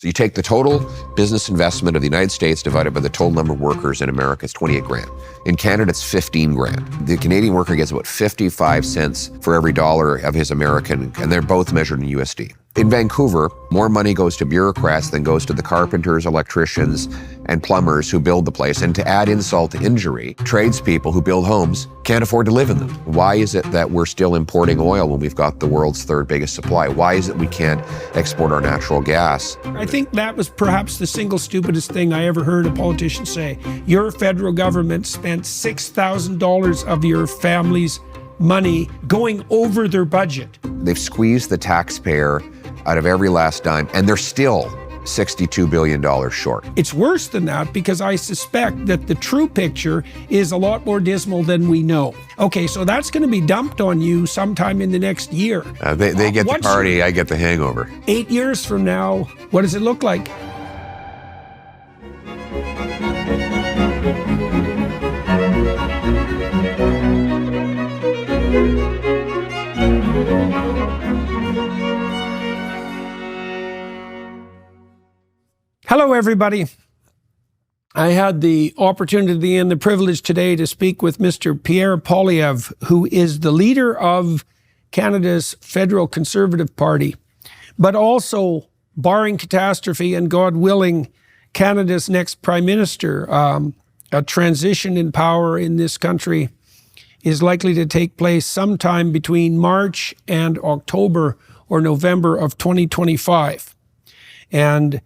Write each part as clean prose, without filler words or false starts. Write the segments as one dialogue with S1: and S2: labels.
S1: So you take the total business investment of the United States divided by the total number of workers in America, it's 28 grand. In Canada, it's 15 grand. The Canadian worker gets about 55 cents for every dollar of his American, and they're both measured in USD. In Vancouver, more money goes to bureaucrats than goes to the carpenters, electricians, and plumbers who build the place. And to add insult to injury, tradespeople who build homes can't afford to live in them. Why is it that we're still importing oil when we've got the world's third biggest supply? Why is it we can't export our natural gas?
S2: I think that was perhaps the single stupidest thing I ever heard a politician say. Your federal government spent $6,000 of your family's money going over their budget.
S1: They've squeezed the taxpayer out of every last dime, and they're still $62 billion short.
S2: It's worse than that because I suspect that the true picture is a lot more dismal than we know. Okay, so that's going to be dumped on you sometime in the next year.
S1: They get the party, I get the hangover.
S2: 8 years from now, what does it look like? Hello, everybody. I had the opportunity and the privilege today to speak with Mr. Pierre Poilievre, who is the leader of Canada's Federal Conservative Party, but also, barring catastrophe and God willing, Canada's next Prime Minister. A transition in power in this country is likely to take place sometime between March and October or November of 2025. And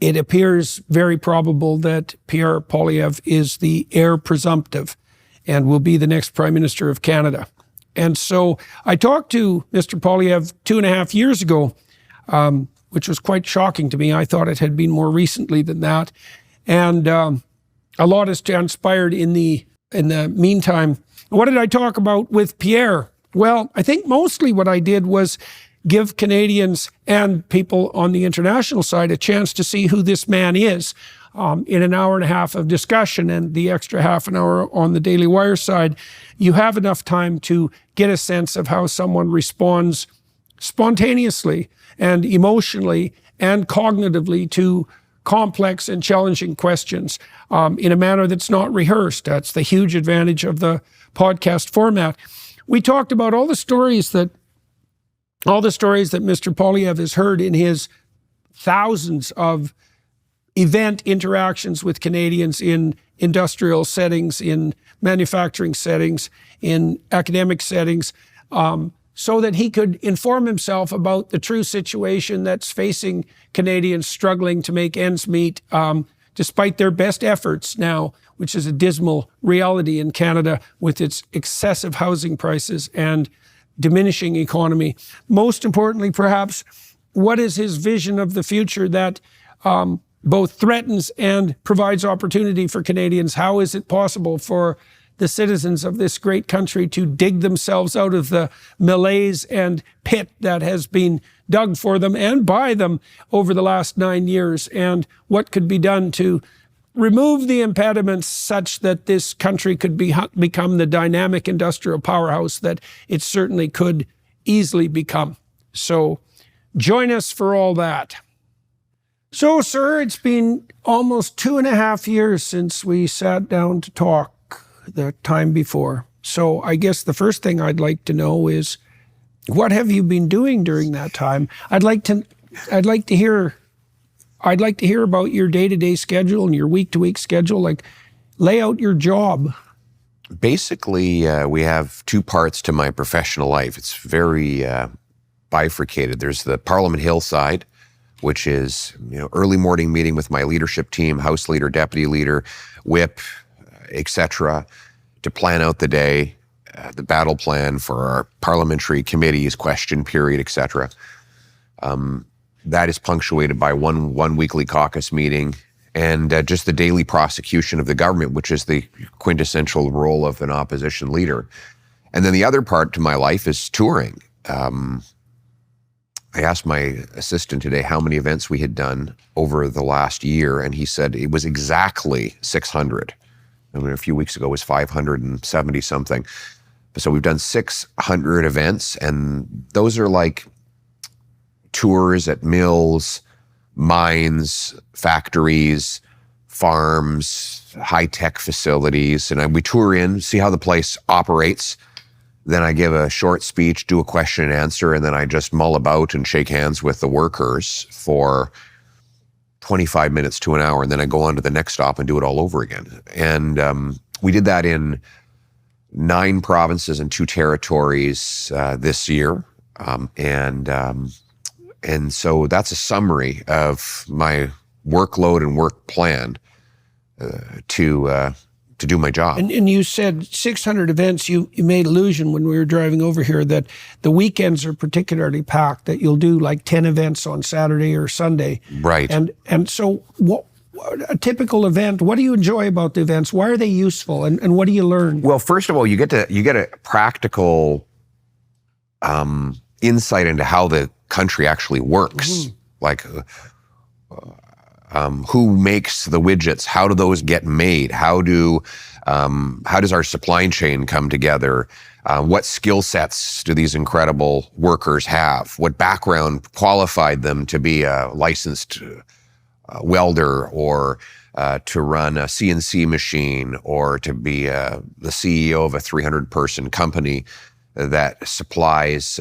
S2: it appears very probable that Pierre Poilievre is the heir presumptive and will be the next Prime Minister of Canada. And so I talked to Mr. Poilievre 2.5 years ago, which was quite shocking to me. I thought it had been more recently than that. And a lot has transpired in the meantime. What did I talk about with Pierre? Well, I think mostly what I did was give Canadians and people on the international side a chance to see who this man is in an hour and a half of discussion, and the extra half an hour on the Daily Wire side. You have enough time to get a sense of how someone responds spontaneously and emotionally and cognitively to complex and challenging questions in a manner that's not rehearsed. That's the huge advantage of the podcast format. We talked about all the stories that Mr. Poilievre has heard in his thousands of event interactions with Canadians in industrial settings, in manufacturing settings, in academic settings, so that he could inform himself about the true situation that's facing Canadians struggling to make ends meet, despite their best efforts now, which is a dismal reality in Canada with its excessive housing prices and diminishing economy. Most importantly, perhaps, what is his vision of the future that both threatens and provides opportunity for Canadians? How is it possible for the citizens of this great country to dig themselves out of the malaise and pit that has been dug for them and by them over the last 9 years? And what could be done to remove the impediments such that this country could become the dynamic industrial powerhouse that it certainly could easily become? So join us for all that. So, sir, it's been almost 2.5 years since we sat down to talk the time before. So I guess the first thing I'd like to know is, what have you been doing during that time? I'd like to hear about your day-to-day schedule and your week-to-week schedule. Like, lay out your job.
S1: Basically, we have two parts to my professional life. It's very bifurcated. There's the Parliament Hill side, which is early morning meeting with my leadership team, House Leader, Deputy Leader, Whip, etc., to plan out the day, the battle plan for our parliamentary committees, question period, etc. That is punctuated by one weekly caucus meeting and just the daily prosecution of the government, which is the quintessential role of an opposition leader. And then the other part to my life is touring. I asked my assistant today how many events we had done over the last year, and he said it was exactly 600. I mean, a few weeks ago it was 570 something. So we've done 600 events, and those are like tours at mills, mines, factories, farms, high-tech facilities. And we tour in, see how the place operates. Then I give a short speech, do a question and answer, and then I just mull about and shake hands with the workers for 25 minutes to an hour. And then I go on to the next stop and do it all over again. And we did that in 9 provinces and 2 territories this year. And so that's a summary of my workload and work plan to do my job.
S2: And you said 600 events. You made allusion when we were driving over here that the weekends are particularly packed, that you'll do like 10 events on Saturday or Sunday.
S1: Right.
S2: And so what a typical event, what do you enjoy about the events? Why are they useful? And what do you learn?
S1: Well, first of all, you get a practical insight into how the country actually works. Mm-hmm. Like who makes the widgets? How do those get made? How does our supply chain come together? What skill sets do these incredible workers have? What background qualified them to be a licensed welder, or to run a CNC machine, or to be the CEO of a 300-person company that supplies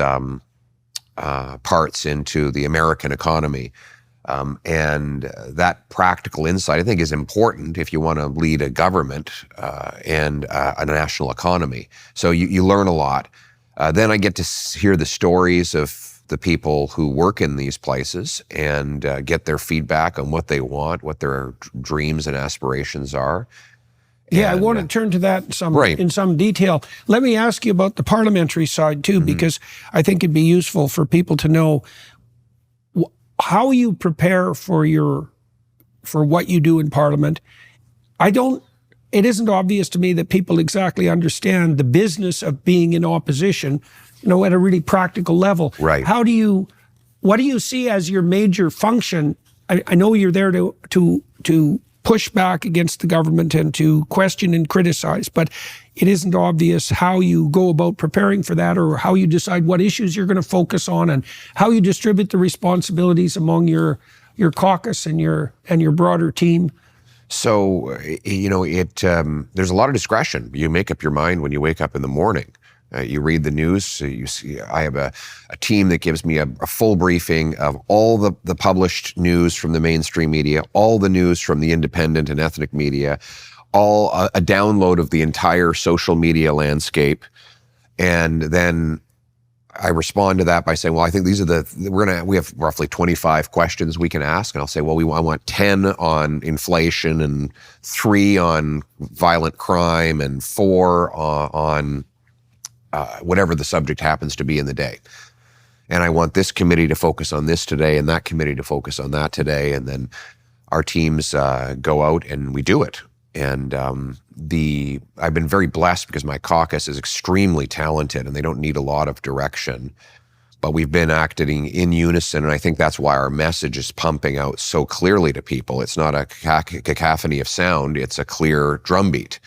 S1: parts into the American economy? And that practical insight, I think, is important if you want to lead a government and a national economy. So you learn a lot. Then I get to hear the stories of the people who work in these places and get their feedback on what they want, what their dreams and aspirations are.
S2: Yeah, I want to turn to that in some detail. Let me ask you about the parliamentary side too, because I think it'd be useful for people to know how you prepare for what you do in Parliament. It isn't obvious to me that people exactly understand the business of being in opposition, at a really practical level.
S1: Right.
S2: What do you see as your major function? I know you're there to push back against the government and to question and criticize, but it isn't obvious how you go about preparing for that, or how you decide what issues you're going to focus on, and how you distribute the responsibilities among your caucus and your broader team.
S1: So, there's a lot of discretion. You make up your mind when you wake up in the morning. You read the news. You see, I have a team that gives me a full briefing of all the published news from the mainstream media, all the news from the independent and ethnic media, all a download of the entire social media landscape. And then I respond to that by saying, well, I think these are we have roughly 25 questions we can ask. And I'll say, well, I want 10 on inflation, and 3 on violent crime, and 4 on whatever the subject happens to be in the day. And I want this committee to focus on this today, and that committee to focus on that today. And then our teams go out and we do it. And I've been very blessed because my caucus is extremely talented and they don't need a lot of direction. But we've been acting in unison, and I think that's why our message is pumping out so clearly to people. It's not a cacophony of sound, it's a clear drumbeat.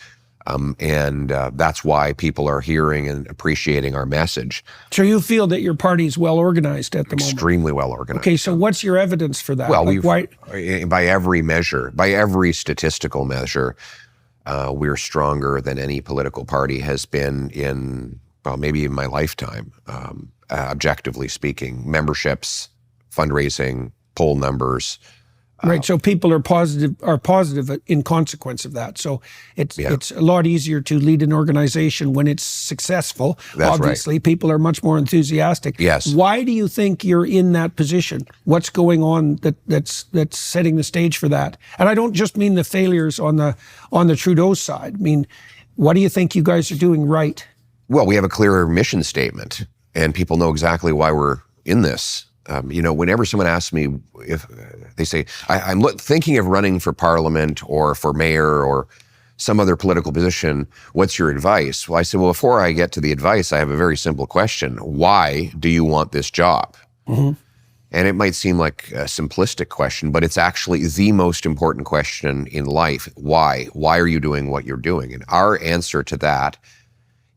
S1: And that's why people are hearing and appreciating our message.
S2: So you feel that your party is well organized at the moment?
S1: Extremely well organized.
S2: Okay, so what's your evidence for that?
S1: Well, by every measure, by every statistical measure, we're stronger than any political party has been in, well, maybe in my lifetime, objectively speaking. Memberships, fundraising, poll numbers.
S2: Right, so people are positive in consequence of that. So it's a lot easier to lead an organization when it's successful.
S1: That's
S2: Obviously,
S1: right.
S2: People are much more enthusiastic.
S1: Yes.
S2: Why do you think you're in that position? What's going on that's setting the stage for that? And I don't just mean the failures on the Trudeau side. I mean, what do you think you guys are doing right?
S1: Well, we have a clearer mission statement, and people know exactly why we're in this. Whenever someone asks me if they say, I'm thinking of running for parliament or for mayor or some other political position, what's your advice? Well, I say, well, before I get to the advice, I have a very simple question. Why do you want this job? Mm-hmm. And it might seem like a simplistic question, but it's actually the most important question in life. Why? Why are you doing what you're doing? And our answer to that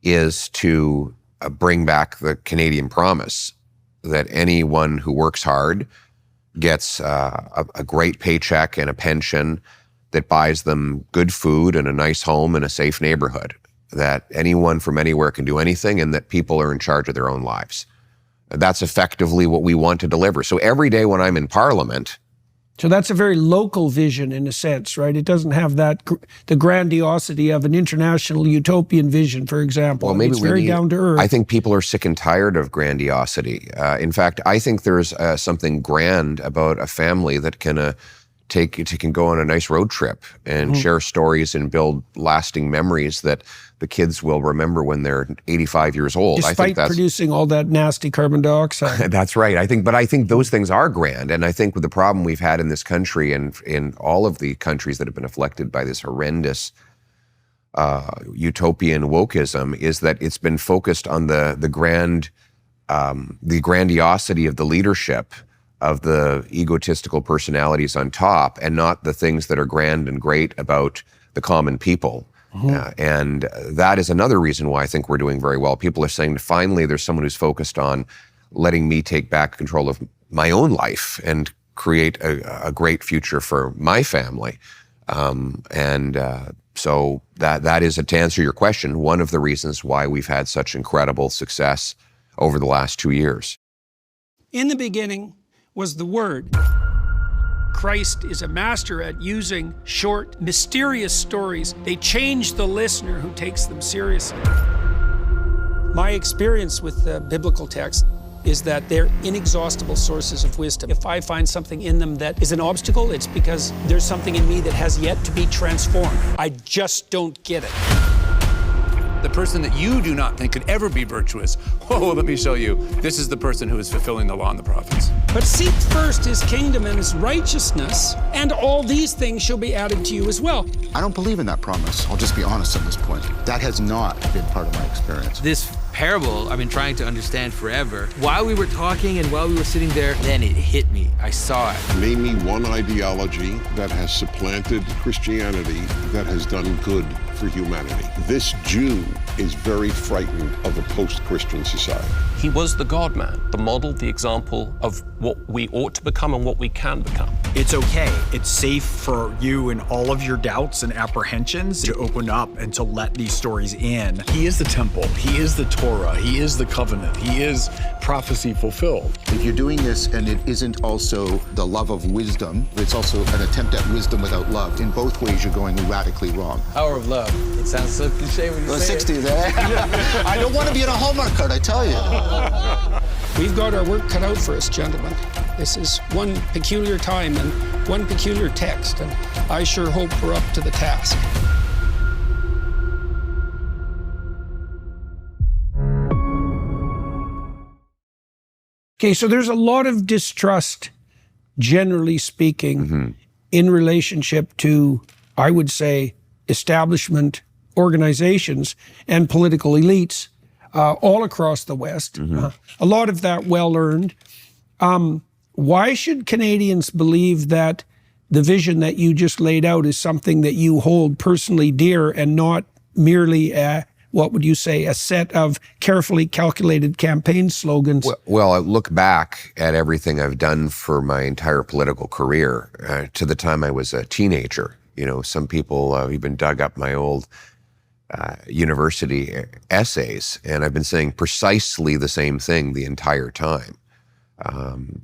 S1: is to bring back the Canadian promise that anyone who works hard gets a great paycheck and a pension that buys them good food and a nice home and a safe neighborhood, that anyone from anywhere can do anything, and that people are in charge of their own lives. That's effectively what we want to deliver. So every day when I'm in Parliament...
S2: So that's a very local vision in a sense, right? It doesn't have the grandiosity of an international utopian vision, for example.
S1: Well, maybe
S2: it's very down to earth.
S1: I think people are sick and tired of grandiosity. In fact, I think there's something grand about a family that can can go on a nice road trip and share stories and build lasting memories that the kids will remember when they're 85 years old.
S2: Despite
S1: I think that's
S2: producing all that nasty carbon dioxide.
S1: That's right. I think those things are grand. And I think with the problem we've had in this country and in all of the countries that have been afflicted by this horrendous utopian wokeism is that it's been focused on the grandiosity of the leadership, of the egotistical personalities on top, and not the things that are grand and great about the common people. And that is another reason why I think we're doing very well. People are saying finally there's someone who's focused on letting me take back control of my own life and create a great future for my family. So that is, to answer your question, one of the reasons why we've had such incredible success over the last 2 years.
S2: In the beginning was the Word. Christ is a master at using short, mysterious stories. They change the listener who takes them seriously. My experience with the biblical text is that they're inexhaustible sources of wisdom. If I find something in them that is an obstacle, it's because there's something in me that has yet to be transformed. I just don't get it.
S3: The person that you do not think could ever be virtuous, oh, let me show you. This is the person who is fulfilling the law and the prophets.
S2: But seek first his kingdom and his righteousness, and all these things shall be added to you as well.
S4: I don't believe in that promise. I'll just be honest at this point. That has not been part of my experience.
S5: This parable I've been trying to understand forever. While we were talking and while we were sitting there, then it hit me. I saw it.
S6: Name me one ideology that has supplanted Christianity that has done good for humanity. This Jew is very frightened of a post-Christian society.
S7: He was the God-man, the model, the example of what we ought to become and what we can become.
S8: It's okay. It's safe for you and all of your doubts and apprehensions to open up and to let these stories in.
S9: He is the temple. He is the Torah. He is the covenant. He is prophecy fulfilled.
S4: If you're doing this and it isn't also the love of wisdom, it's also an attempt at wisdom without love. In both ways, you're going radically wrong.
S5: Power of love. It sounds so cliche when you say
S4: 60s, eh? I don't want to be in a Hallmark card, I tell you.
S2: We've got our work cut out for us, gentlemen. This is one peculiar time and one peculiar text, and I sure hope we're up to the task. Okay, so there's a lot of distrust, generally speaking, in relationship to, I would say, establishment organizations and political elites all across the West. A lot of that well-earned. Why should Canadians believe that the vision that you just laid out is something that you hold personally dear and not merely what would you say, a set of carefully calculated campaign slogans?
S1: Well, I look back at everything I've done for my entire political career to the time I was a teenager. You know, some people even dug up my old university essays, and I've been saying precisely the same thing the entire time.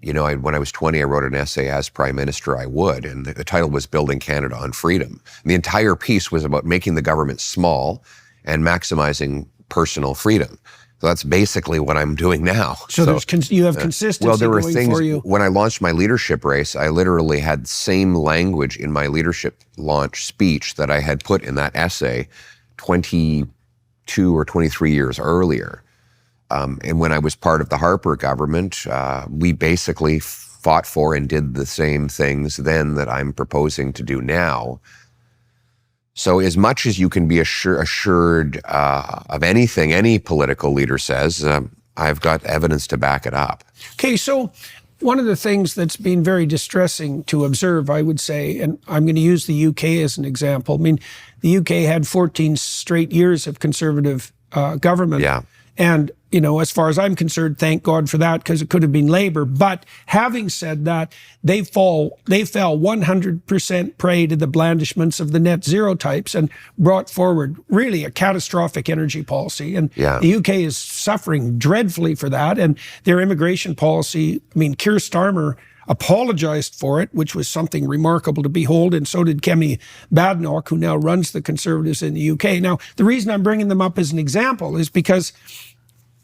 S1: You know, when I was 20, I wrote an essay as Prime Minister I would, and the title was Building Canada on Freedom. And the entire piece was about making the government small and maximizing personal freedom. So that's basically what I'm doing now.
S2: So you have consistency
S1: well, there were
S2: going
S1: things,
S2: for you.
S1: when I launched my leadership race, I literally had the same language in my leadership launch speech that I had put in that essay 22 or 23 years earlier. And when I was part of the Harper government, we basically fought for and did the same things then that I'm proposing to do now. So as much as you can be assured of anything any political leader says, I've got evidence to back it up.
S2: Okay, so one of the things that's been very distressing to observe, I would say, and I'm going to use the UK as an example. I mean, the UK had 14 straight years of Conservative government.
S1: Yeah.
S2: And, as far as I'm concerned, thank God for that, because it could have been Labour. But having said that, they fell 100% prey to the blandishments of the net zero types and brought forward really a catastrophic energy policy. And the UK is suffering dreadfully for that. And their immigration policy, Keir Starmer apologized for it, which was something remarkable to behold, and so did Kemi Badenoch, who now runs the Conservatives in the UK. Now, the reason I'm bringing them up as an example is because,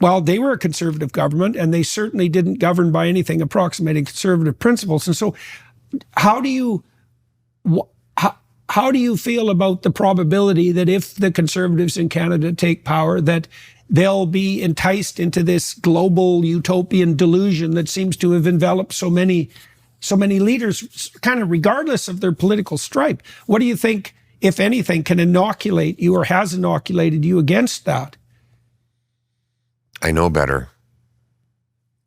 S2: well, they were a Conservative government, and they certainly didn't govern by anything approximating Conservative principles. And so how do you feel about the probability that if the Conservatives in Canada take power, that they'll be enticed into this global utopian delusion that seems to have enveloped so many leaders, kind of regardless of their political stripe? What do you think, if anything, can inoculate you or has inoculated you against that?
S1: I know better.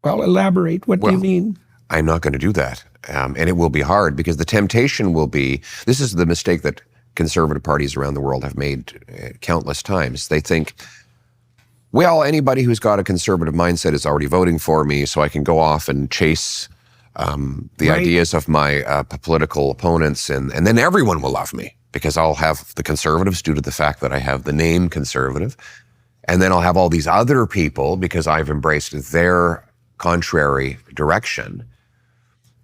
S2: Well, elaborate. What do you mean?
S1: I'm not going to do that. And it will be hard, because the temptation will be, this is the mistake that conservative parties around the world have made countless times. They think, well, anybody who's got a conservative mindset is already voting for me, so I can go off and chase the ideas of my political opponents, and then everyone will love me, because I'll have the Conservatives due to the fact that I have the name Conservative, and then I'll have all these other people because I've embraced their contrary direction.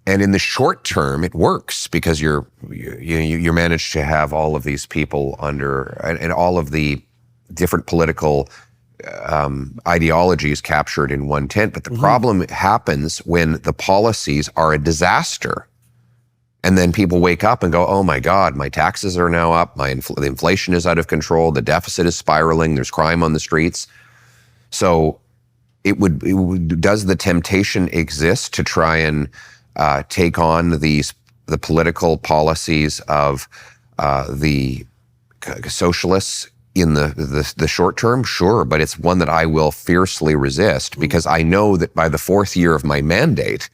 S1: And in the short term, it works, because you manage to have all of these people under, and all of the different political ideologies captured in one tent. But the problem happens when the policies are a disaster. And then people wake up and go, oh my God, my taxes are now up, the inflation is out of control, the deficit is spiraling, there's crime on the streets. So does the temptation exist to try and take on the political policies of the socialists in the short term? Sure, but it's one that I will fiercely resist, because I know that by the fourth year of my mandate,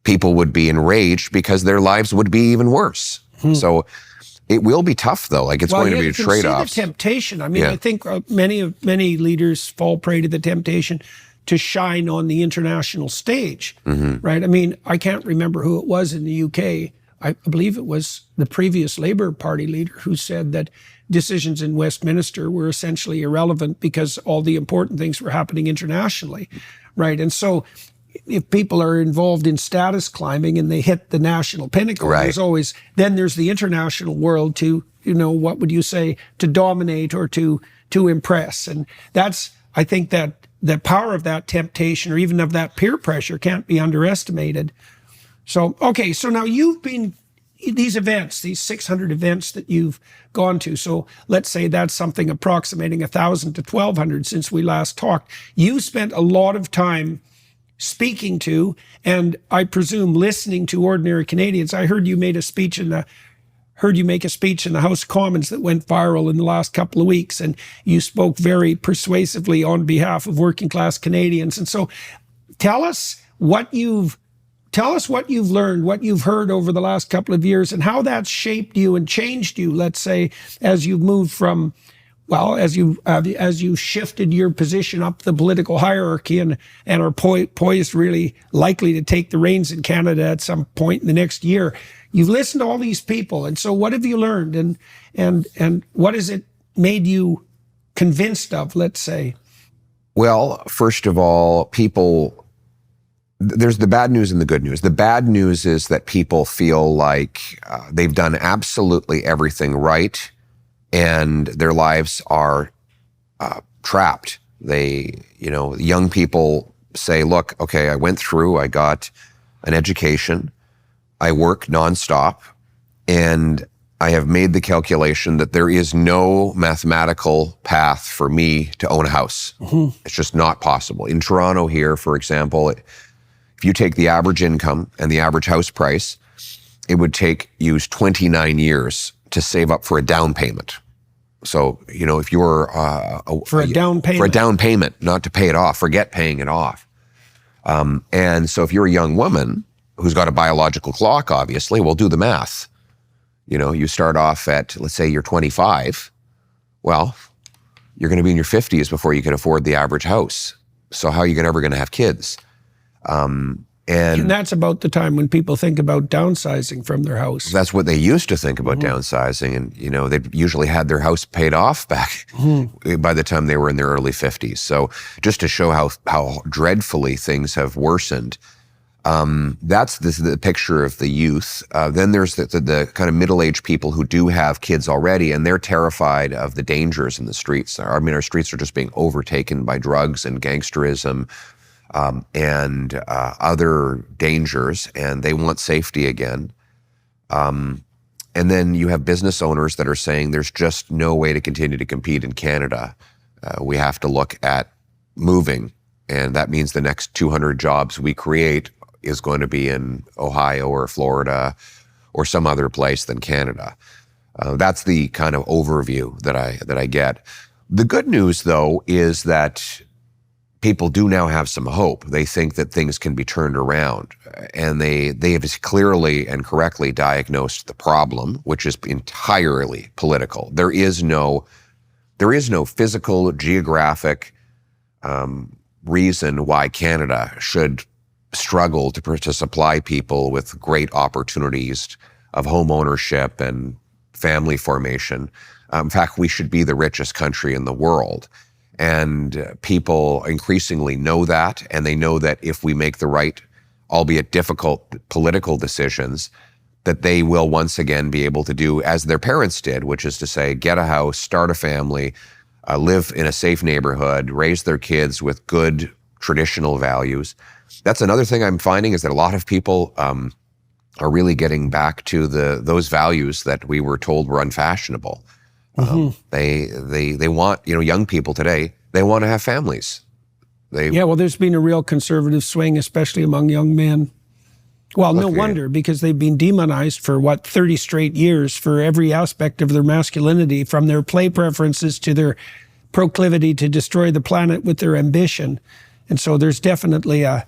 S1: people would be enraged because their lives would be even worse. So it will be tough, though. It's going to be a trade-off.
S2: See the temptation. I think many leaders fall prey to the temptation to shine on the international stage, right? I can't remember who it was in the UK. I believe it was the previous Labour Party leader who said that decisions in Westminster were essentially irrelevant because all the important things were happening internationally, right? And so if people are involved in status climbing and they hit the national pinnacle, there's the international world to, what would you say, to dominate or to impress. And that's, I think that the power of that temptation, or even of that peer pressure, can't be underestimated. So, okay, so now you've been, these events, these 600 events that you've gone to, so let's say that's something approximating 1,000 to 1,200 since we last talked. You spent a lot of time speaking to, and I presume listening to, ordinary Canadians. I heard you make a speech in the House of Commons that went viral in the last couple of weeks, and you spoke very persuasively on behalf of working class Canadians. And so tell us what you've learned, what you've heard over the last couple of years, and how that's shaped you and changed you, let's say, as you've moved from, as you shifted your position up the political hierarchy and are poised, really likely to take the reins in Canada at some point in the next year. You've listened to all these people, and so what have you learned, and what has it made you convinced of, let's say?
S1: Well, first of all, there's the bad news and the good news. The bad news is that people feel like they've done absolutely everything right, and their lives are trapped. Young people say, look, okay, I went through, I got an education, I work nonstop, and I have made the calculation that there is no mathematical path for me to own a house. It's just not possible. In Toronto here, for example, if you take the average income and the average house price, it would take you 29 years to save up for a down payment. So, if you're
S2: for a down payment,
S1: not to pay it off, forget paying it off. And so if you're a young woman who's got a biological clock, obviously, well, do the math. You start off at, let's say you're 25. Well, you're going to be in your 50s before you can afford the average house. So how are you ever going to have kids?
S2: And that's about the time when people think about downsizing from their house.
S1: That's what they used to think about downsizing. And, they usually had their house paid off back by the time they were in their early 50s. So just to show how dreadfully things have worsened, that's the picture of the youth. Then there's the kind of middle-aged people who do have kids already, and they're terrified of the dangers in the streets. I mean, our streets are just being overtaken by drugs and gangsterism, and other dangers, and they want safety again. And then you have business owners that are saying there's just no way to continue to compete in Canada. We have to look at moving, and that means the next 200 jobs we create is going to be in Ohio or Florida or some other place than Canada. That's the kind of overview that I get. The good news, though, is that people do now have some hope. They think that things can be turned around, and they have clearly and correctly diagnosed the problem, which is entirely political. There is no physical, geographic reason why Canada should struggle to supply people with great opportunities of home ownership and family formation. In fact, we should be the richest country in the world. And people increasingly know that, and they know that if we make the right, albeit difficult, political decisions, that they will once again be able to do as their parents did, which is to say, get a house, start a family, live in a safe neighborhood, raise their kids with good traditional values. That's another thing I'm finding, is that a lot of people are really getting back to those values that we were told were unfashionable. They want, young people today, they want to have families.
S2: Well, there's been a real conservative swing, especially among young men. Well, no wonder, because they've been demonized for 30 straight years for every aspect of their masculinity, from their play preferences to their proclivity to destroy the planet with their ambition. And so there's definitely an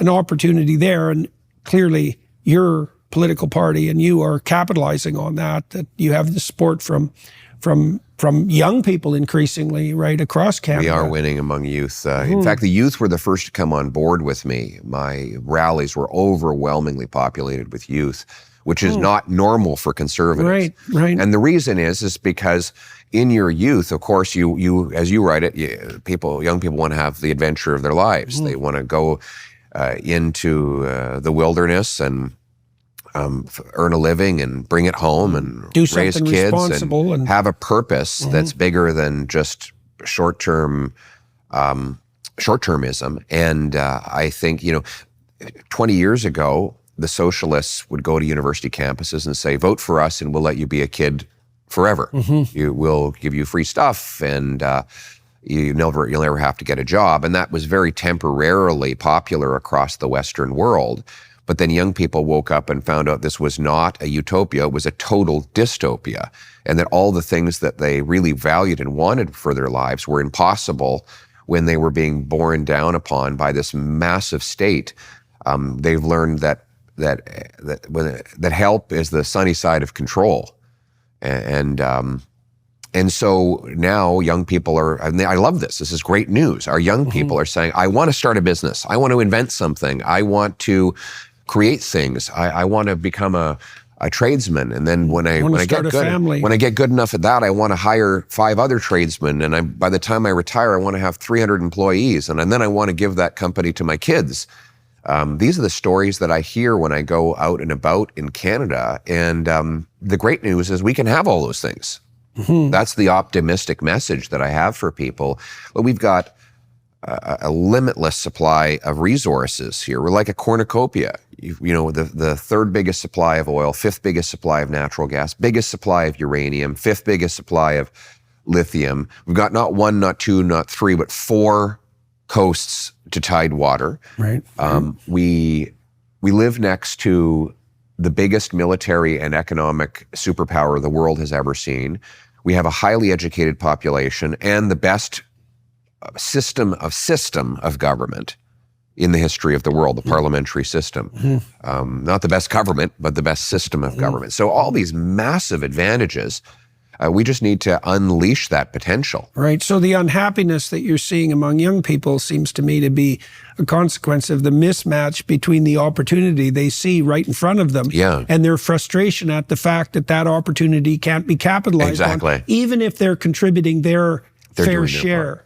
S2: opportunity there, and clearly your political party and you are capitalizing on that you have the support from young people increasingly right across Canada.
S1: We are winning among youth. In fact, the youth were the first to come on board with me. My rallies were overwhelmingly populated with youth, which is not normal for conservatives.
S2: Right.
S1: And the reason is because in your youth, of course, you as you write it, young people want to have the adventure of their lives. They want to go into the wilderness and earn a living and bring it home and
S2: do
S1: raise kids
S2: and
S1: have a purpose that's bigger than just short-termism. And I think, 20 years ago, the socialists would go to university campuses and say, vote for us and we'll let you be a kid forever. We'll give you free stuff, and you'll never have to get a job. And that was very temporarily popular across the Western world. But then young people woke up and found out this was not a utopia, it was a total dystopia, and that all the things that they really valued and wanted for their lives were impossible when they were being borne down upon by this massive state. They've learned that help is the sunny side of control. And so now young people are, and I love this is great news. Our young people are saying, I want to start a business. I want to invent something. I want to create things. I want to become a tradesman. And then when I get good enough at that, I want to hire 5 other tradesmen. And by the time I retire, I want to have 300 employees. And then I want to give that company to my kids. These are the stories that I hear when I go out and about in Canada. And the great news is we can have all those things. That's the optimistic message that I have for people. But we've got a limitless supply of resources here. We're like a cornucopia. The third biggest supply of oil, 5th biggest supply of natural gas, biggest supply of uranium, 5th biggest supply of lithium. We've got not 1, not 2, not 3, but 4 coasts to tide water.
S2: Right.
S1: We live next to the biggest military and economic superpower the world has ever seen. We have a highly educated population and the best system of government in the history of the world, the parliamentary system. Not the best government, but the best system of government. So all these massive advantages. We just need to unleash that potential.
S2: Right. So the unhappiness that you're seeing among young people seems to me to be a consequence of the mismatch between the opportunity they see right in front of them and their frustration at the fact that that opportunity can't be capitalized on, even if they're contributing their fair share.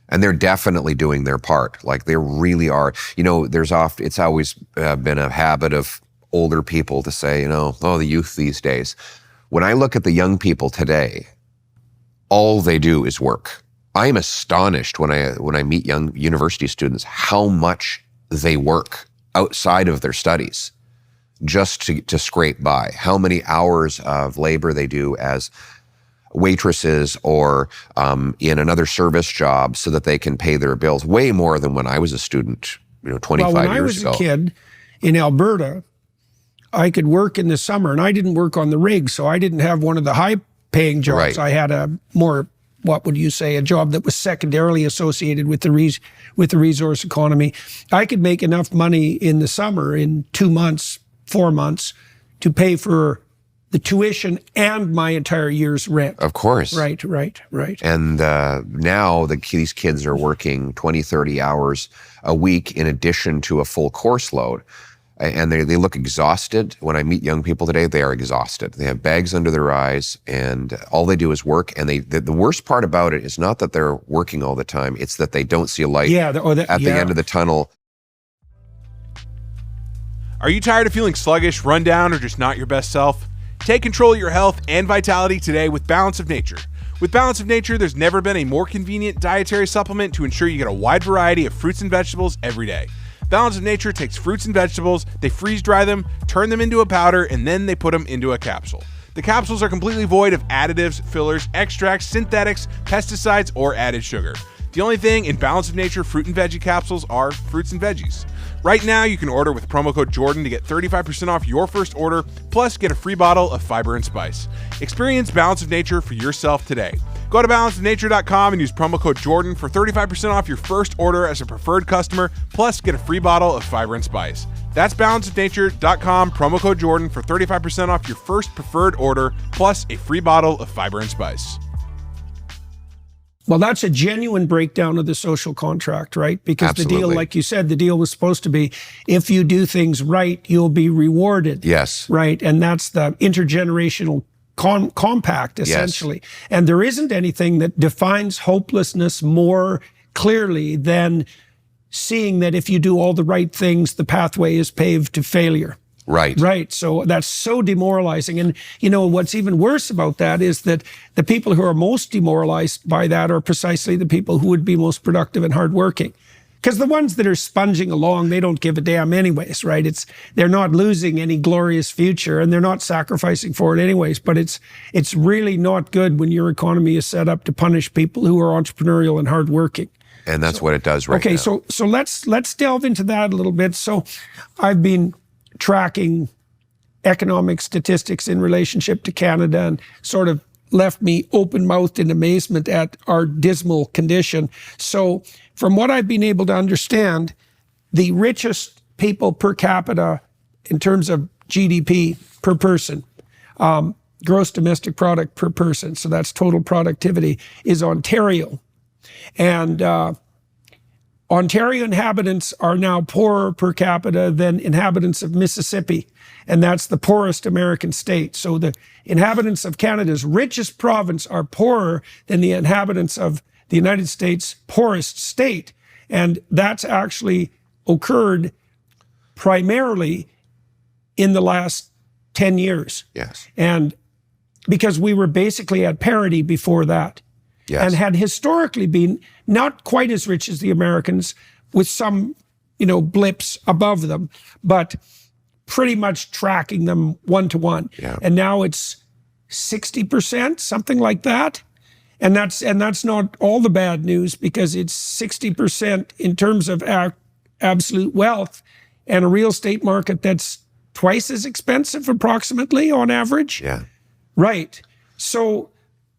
S1: And they're definitely doing their part. Like they really are. You know, it's always been a habit of older people to say, you know, oh, the youth these days. When I look at the young people today, all they do is work. I am astonished when I meet young university students how much they work outside of their studies just to scrape by. How many hours of labor they do as waitresses or in another service job so that they can pay their bills. Way more than when I was a student, 25 years ago.
S2: When I was a kid in Alberta, I could work in the summer, and I didn't work on the rig, so I didn't have one of the high-paying jobs. I had a more, what would you say, a job that was secondarily associated with the resource economy. I could make enough money in the summer, in 2 months, 4 months, to pay for the tuition and my entire year's rent.
S1: Of course.
S2: Right.
S1: And now these kids are working 20, 30 hours a week in addition to a full course load. And they look exhausted. When I meet young people today, they are exhausted. They have bags under their eyes, and all they do is work. And the worst part about it is not that they're working all the time. It's that they don't see a light at the end of the tunnel.
S10: Are you tired of feeling sluggish, run down, or just not your best self? Take control of your health and vitality today with Balance of Nature. With Balance of Nature, there's never been a more convenient dietary supplement to ensure you get a wide variety of fruits and vegetables every day. Balance of Nature takes fruits and vegetables, they freeze dry them, turn them into a powder, and then they put them into a capsule. The capsules are completely void of additives, fillers, extracts, synthetics, pesticides, or added sugar. The only thing in Balance of Nature fruit and veggie capsules are fruits and veggies. Right now, you can order with promo code Jordan to get 35% off your first order, plus get a free bottle of fiber and spice. Experience Balance of Nature for yourself today. Go to balanceofnature.com and use promo code Jordan for 35% off your first order as a preferred customer, plus get a free bottle of fiber and spice. That's balanceofnature.com, promo code Jordan for 35% off your first preferred order, plus a free bottle of fiber and spice.
S2: Well, that's a genuine breakdown of the social contract, right? Because the deal, like you said, the deal was supposed to be, if you do things right, you'll be rewarded.
S1: Yes.
S2: Right? And that's the intergenerational compact, essentially. Yes. And there isn't anything that defines hopelessness more clearly than seeing that if you do all the right things, the pathway is paved to failure. Right. So that's so demoralizing. And, what's even worse about that is that the people who are most demoralized by that are precisely the people who would be most productive and hardworking. Because the ones that are sponging along, they don't give a damn anyways, right? They're not losing any glorious future, and they're not sacrificing for it anyways. But it's really not good when your economy is set up to punish people who are entrepreneurial and hardworking.
S1: And that's what it does right now.
S2: Okay, so let's delve into that a little bit. So I've been tracking economic statistics in relationship to Canada and sort of left me open-mouthed in amazement at our dismal condition. So from what I've been able to understand, the richest people per capita in terms of GDP per person, gross domestic product per person, so that's total productivity, is Ontario. And Ontario inhabitants are now poorer per capita than inhabitants of Mississippi, and that's the poorest American state. So the inhabitants of Canada's richest province are poorer than the inhabitants of the United States' poorest state, and that's actually occurred primarily in the last 10 years.
S1: Yes.
S2: And because we were basically at parity before that. Yes. And had historically been not quite as rich as the Americans, with some, blips above them, but pretty much tracking them one-to-one.
S1: Yeah.
S2: And now it's 60%, something like that. And that's not all the bad news, because it's 60% in terms of absolute wealth, and a real estate market that's twice as expensive approximately on average.
S1: Yeah.
S2: Right. So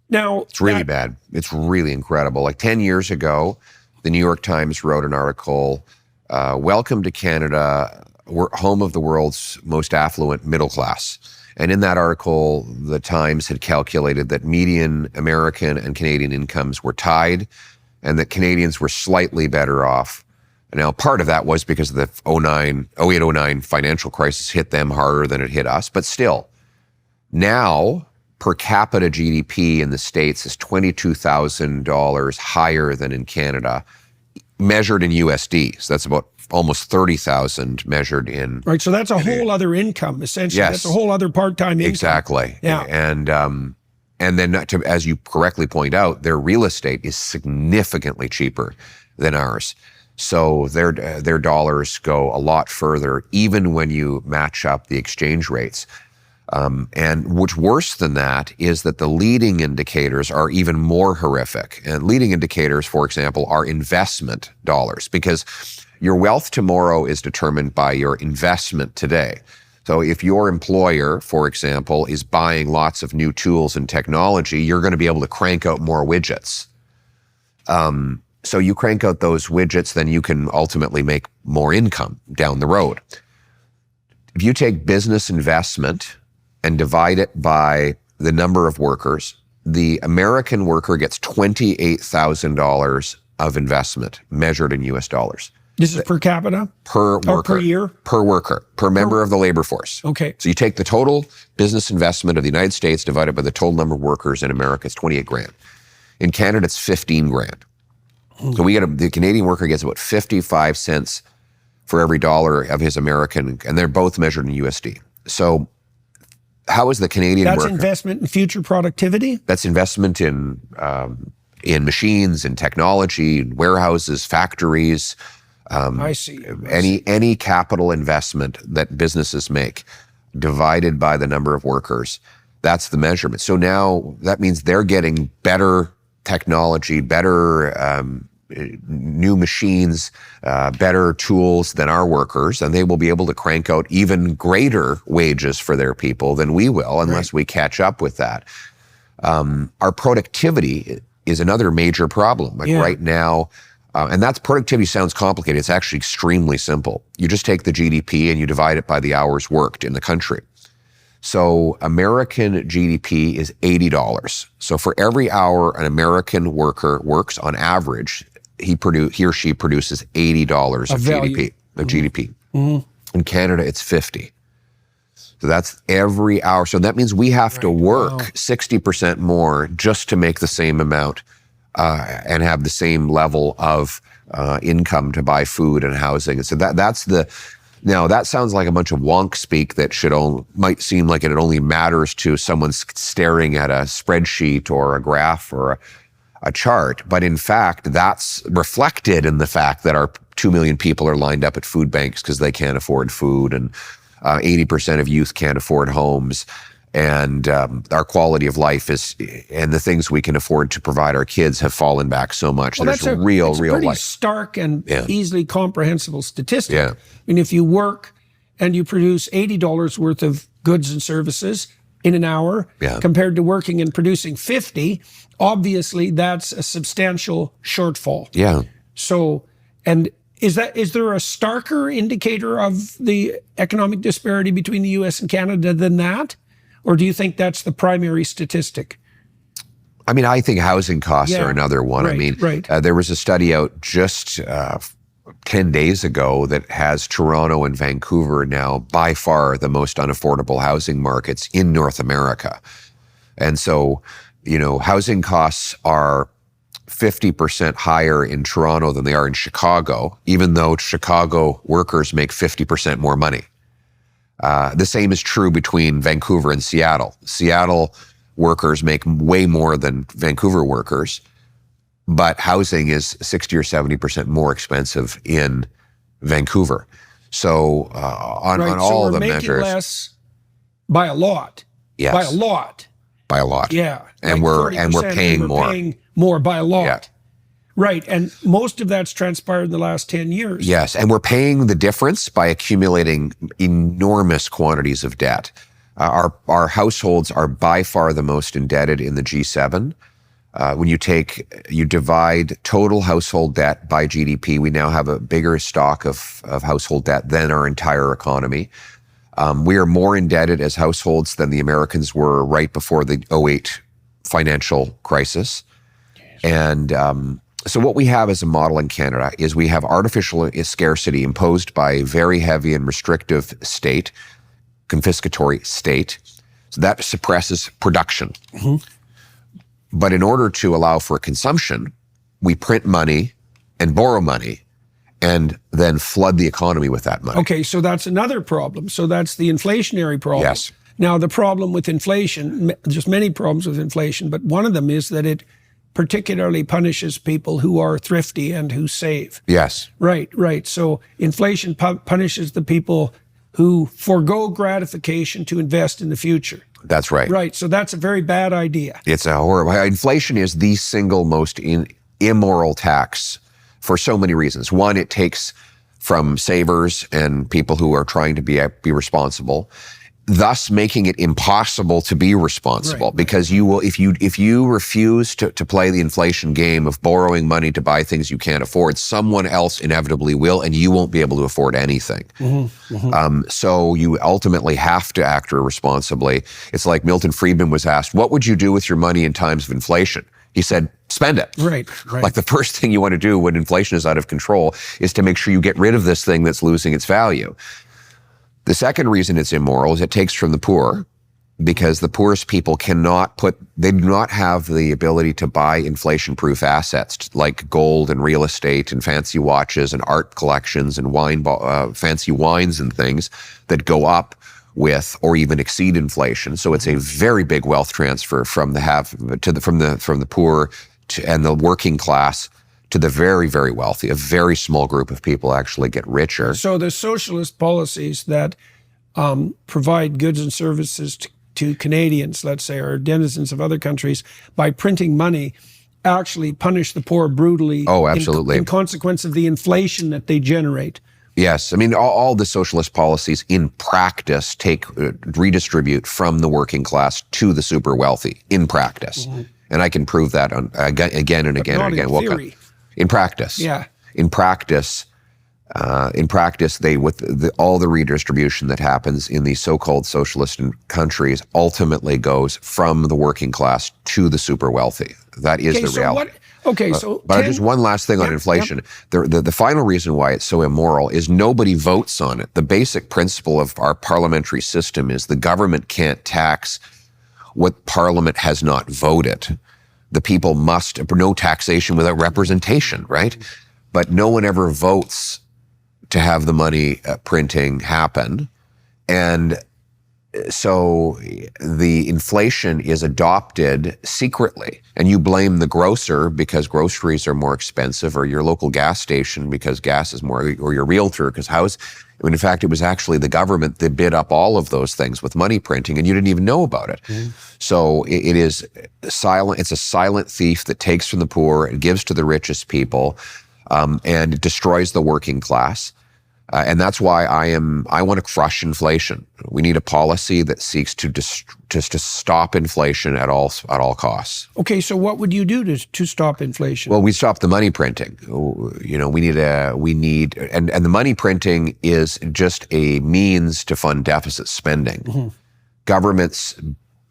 S2: now
S1: it's really bad. It's really incredible. Like 10 years ago, the New York Times wrote an article, welcome to Canada, we're home of the world's most affluent middle class. And in that article, the Times had calculated that median American and Canadian incomes were tied and that Canadians were slightly better off. Now, part of that was because of the 08-09 financial crisis hit them harder than it hit us. But still, now per capita GDP in the States is $22,000 higher than in Canada, measured in USD. So that's about almost 30,000 measured in.
S2: Right. So that's a whole other income, essentially.
S1: Yes.
S2: That's a whole other part-time income.
S1: Exactly.
S2: Yeah.
S1: And then, as you correctly point out, their real estate is significantly cheaper than ours. So their dollars go a lot further, even when you match up the exchange rates. And what's worse than that is that the leading indicators are even more horrific. And leading indicators, for example, are investment dollars, because your wealth tomorrow is determined by your investment today. So if your employer, for example, is buying lots of new tools and technology, you're going to be able to crank out more widgets. So you crank out those widgets, then you can ultimately make more income down the road. If you take business investment and divide it by the number of workers, the American worker gets $28,000 of investment measured in US dollars.
S2: This is per capita?
S1: Per worker.
S2: Or per year?
S1: Per worker, per member of the labor force.
S2: Okay.
S1: So you take the total business investment of the United States divided by the total number of workers in America, it's 28 grand. In Canada, it's 15 grand. So the Canadian worker gets about 55 cents for every dollar of his American, and they're both measured in USD. So how is the Canadian worker?
S2: That's investment in future productivity?
S1: That's investment in machines, in technology, in warehouses, factories.
S2: I see.
S1: Any capital investment that businesses make divided by the number of workers, that's the measurement. So now that means they're getting better technology, better new machines, better tools than our workers, and they will be able to crank out even greater wages for their people than we will, unless we catch up with that. Our productivity is another major problem. Right now, and that's productivity sounds complicated. It's actually extremely simple. You just take the GDP and you divide it by the hours worked in the country. So American GDP is $80. So for every hour an American worker works, on average, he or she produces $80 of GDP. In Canada, it's 50. So that's every hour. So that means we have to work 60% more just to make the same amount and have the same level of income to buy food and housing. And so now that sounds like a bunch of wonk speak that might seem like it only matters to someone staring at a spreadsheet or a graph or a chart. But in fact, that's reflected in the fact that our 2 million people are lined up at food banks because they can't afford food, and 80% of youth can't afford homes. And our quality of life and the things we can afford to provide our kids have fallen back so much.
S2: Well,
S1: There's
S2: it's a
S1: real
S2: pretty
S1: life.
S2: stark and easily comprehensible statistic.
S1: Yeah.
S2: I mean, if you work and you produce $80 worth of goods and services in an hour compared to working and producing 50, obviously that's a substantial shortfall.
S1: Yeah.
S2: So, and is there a starker indicator of the economic disparity between the US and Canada than that? Or do you think that's the primary statistic?
S1: I mean, I think housing costs are another one. There was a study out just 10 days ago that has Toronto and Vancouver now by far the most unaffordable housing markets in North America. And so, housing costs are 50% higher in Toronto than they are in Chicago, even though Chicago workers make 50% more money. The same is true between Vancouver and Seattle. Seattle workers make way more than Vancouver workers, but housing is 60 or 70% more expensive in Vancouver. So on all the measures,
S2: we're making less by a lot.
S1: Yes.
S2: By a lot.
S1: By a lot.
S2: Yeah.
S1: And we're paying more.
S2: Paying more by a lot.
S1: Yeah.
S2: Right, and most of that's transpired in the last 10 years.
S1: Yes, and we're paying the difference by accumulating enormous quantities of debt. Our households are by far the most indebted in the G7. When you divide total household debt by GDP, we now have a bigger stock of household debt than our entire economy. We are more indebted as households than the Americans were right before the 2008 financial crisis. And so what we have as a model in Canada is we have artificial scarcity imposed by a very heavy and restrictive state, confiscatory state. So that suppresses production. But in order to allow for consumption, we print money and borrow money and then flood the economy with that money.
S2: Okay, so that's another problem. So that's the inflationary problem.
S1: Yes.
S2: Now, the problem with inflation, there's many problems with inflation, but one of them is that it particularly punishes people who are thrifty and who save.
S1: Yes.
S2: Right. So inflation punishes the people who forego gratification to invest in the future.
S1: That's right.
S2: Right. So that's a very bad idea.
S1: It's a horrible. Inflation is the single most immoral tax for so many reasons. One, it takes from savers and people who are trying to be responsible, thus making it impossible to be responsible.
S2: Right.
S1: Because you will, if you refuse to play the inflation game of borrowing money to buy things you can't afford, someone else inevitably will, and you won't be able to afford anything. So you ultimately have to act responsibly. It's like Milton Friedman was asked, what would you do with your money in times of inflation? He said, spend it.
S2: Right.
S1: Like the first thing you want to do when inflation is out of control is to make sure you get rid of this thing that's losing its value. The second reason it's immoral is it takes from the poor, because the poorest people they do not have the ability to buy inflation-proof assets like gold and real estate and fancy watches and art collections and fancy wines and things that go up with or even exceed inflation. So it's a very big wealth transfer from the poor and the working class to the very, very wealthy. A very small group of people actually get richer.
S2: So the socialist policies that provide goods and services to Canadians, let's say, or denizens of other countries, by printing money, actually punish the poor brutally.
S1: Oh, absolutely.
S2: In consequence of the inflation that they generate.
S1: Yes. I mean, all the socialist policies in practice redistribute from the working class to the super wealthy in practice. And I can prove that again and again and again.
S2: In theory.
S1: In practice.
S2: Yeah.
S1: In practice, all the redistribution that happens in these so-called socialist countries ultimately goes from the working class to the super wealthy. That is the reality. But just one last thing on inflation. The final reason why it's so immoral is nobody votes on it. The basic principle of our parliamentary system is the government can't tax what Parliament has not voted. The people no taxation without representation, right? But no one ever votes to have the money printing happen. And so the inflation is adopted secretly, and you blame the grocer because groceries are more expensive, or your local gas station because gas is more, or your realtor because when in fact it was actually the government that bid up all of those things with money printing, and you didn't even know about it. So it is silent. It's a silent thief that takes from the poor and gives to the richest people, and it destroys the working class. And that's why I want to crush inflation. We need a policy that seeks to stop inflation at all costs.
S2: Okay, so what would you do to stop inflation?
S1: Well, we stop the money printing. You know, and the money printing is just a means to fund deficit spending. Governments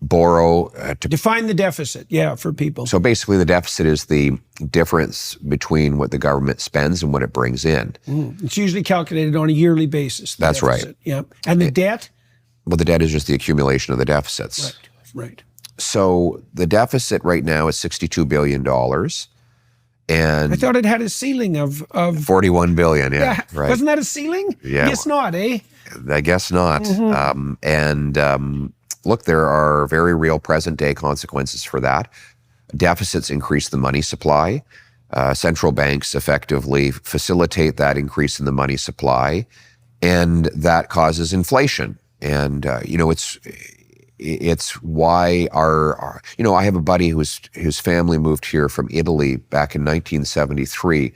S1: borrow to
S2: define the deficit, for people.
S1: So basically the deficit is the difference between what the government spends and what it brings in.
S2: It's usually calculated on a yearly basis.
S1: That's
S2: deficit.
S1: right.
S2: Yeah. And the debt?
S1: Well, the debt is just the accumulation of the deficits.
S2: Right.
S1: So the deficit right now is $62 billion. And
S2: I thought it had a ceiling of
S1: 41 billion, right.
S2: Wasn't that a ceiling?
S1: Yeah.
S2: Guess not, eh?
S1: I guess not. Look, there are very real present-day consequences for that. Deficits increase the money supply. Central banks effectively facilitate that increase in the money supply, and that causes inflation. And it's why I have a buddy whose family moved here from Italy back in 1973.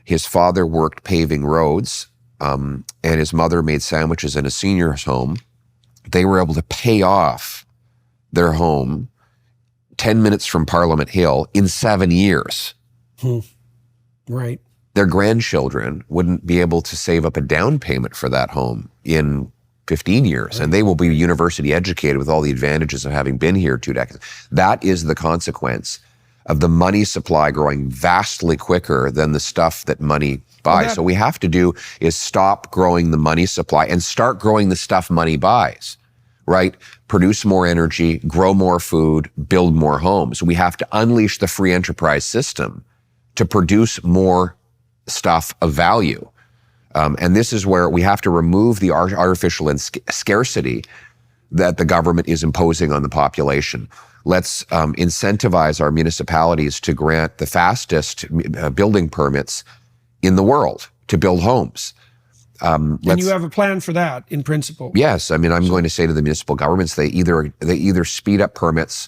S1: His father worked paving roads, and his mother made sandwiches in a senior's home. They were able to pay off their home 10 minutes from Parliament Hill in 7 years.
S2: Right.
S1: Their grandchildren wouldn't be able to save up a down payment for that home in 15 years, and they will be university educated with all the advantages of having been here 2 decades. That is the consequence of the money supply growing vastly quicker than the stuff that money buys. So what we have to do is stop growing the money supply and start growing the stuff money buys, right? Produce more energy, grow more food, build more homes. We have to unleash the free enterprise system to produce more stuff of value. And this is where we have to remove the artificial scarcity that the government is imposing on the population. Let's incentivize our municipalities to grant the fastest building permits in the world to build homes.
S2: And you have a plan for that in principle?
S1: Yes. I mean, I'm going to say to the municipal governments, they either speed up permits,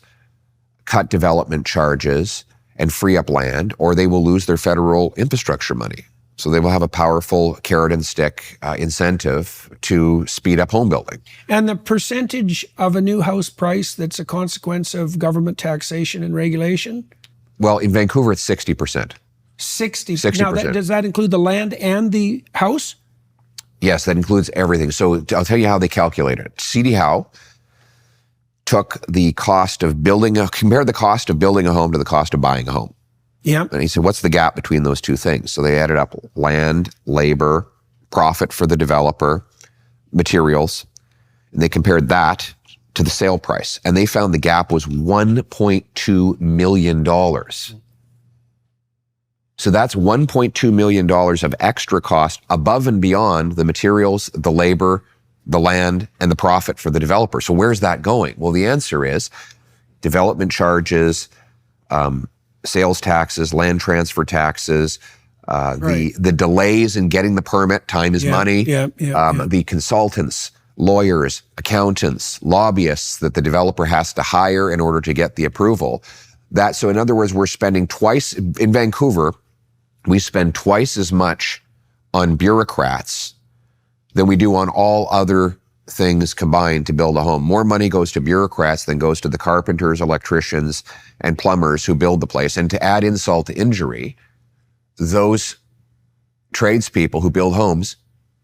S1: cut development charges, and free up land, or they will lose their federal infrastructure money. So they will have a powerful carrot and stick incentive to speed up home building. And
S2: the percentage of a new house price that's a consequence of government taxation and regulation?
S1: Well, in Vancouver, it's 60%.
S2: 60%. Now, does that include the land and the house?
S1: Yes, that includes everything. So I'll tell you how they calculate it. CD Howe took the cost of compared the cost of building a home to the cost of buying a home.
S2: Yeah.
S1: And he said, what's the gap between those two things? So they added up land, labor, profit for the developer, materials, and they compared that to the sale price. And they found the gap was $1.2 million. So that's $1.2 million of extra cost above and beyond the materials, the labor, the land, and the profit for the developer. So where's that going? Well, the answer is development charges, sales taxes, land transfer taxes, the delays in getting the permit, time is money, the consultants, lawyers, accountants, lobbyists that the developer has to hire in order to get the approval. So in other words, we're spending twice, in Vancouver, we spend twice as much on bureaucrats than we do on all other things combined to build a home. More money goes to bureaucrats than goes to the carpenters, electricians, and plumbers who build the place. And to add insult to injury, those tradespeople who build homes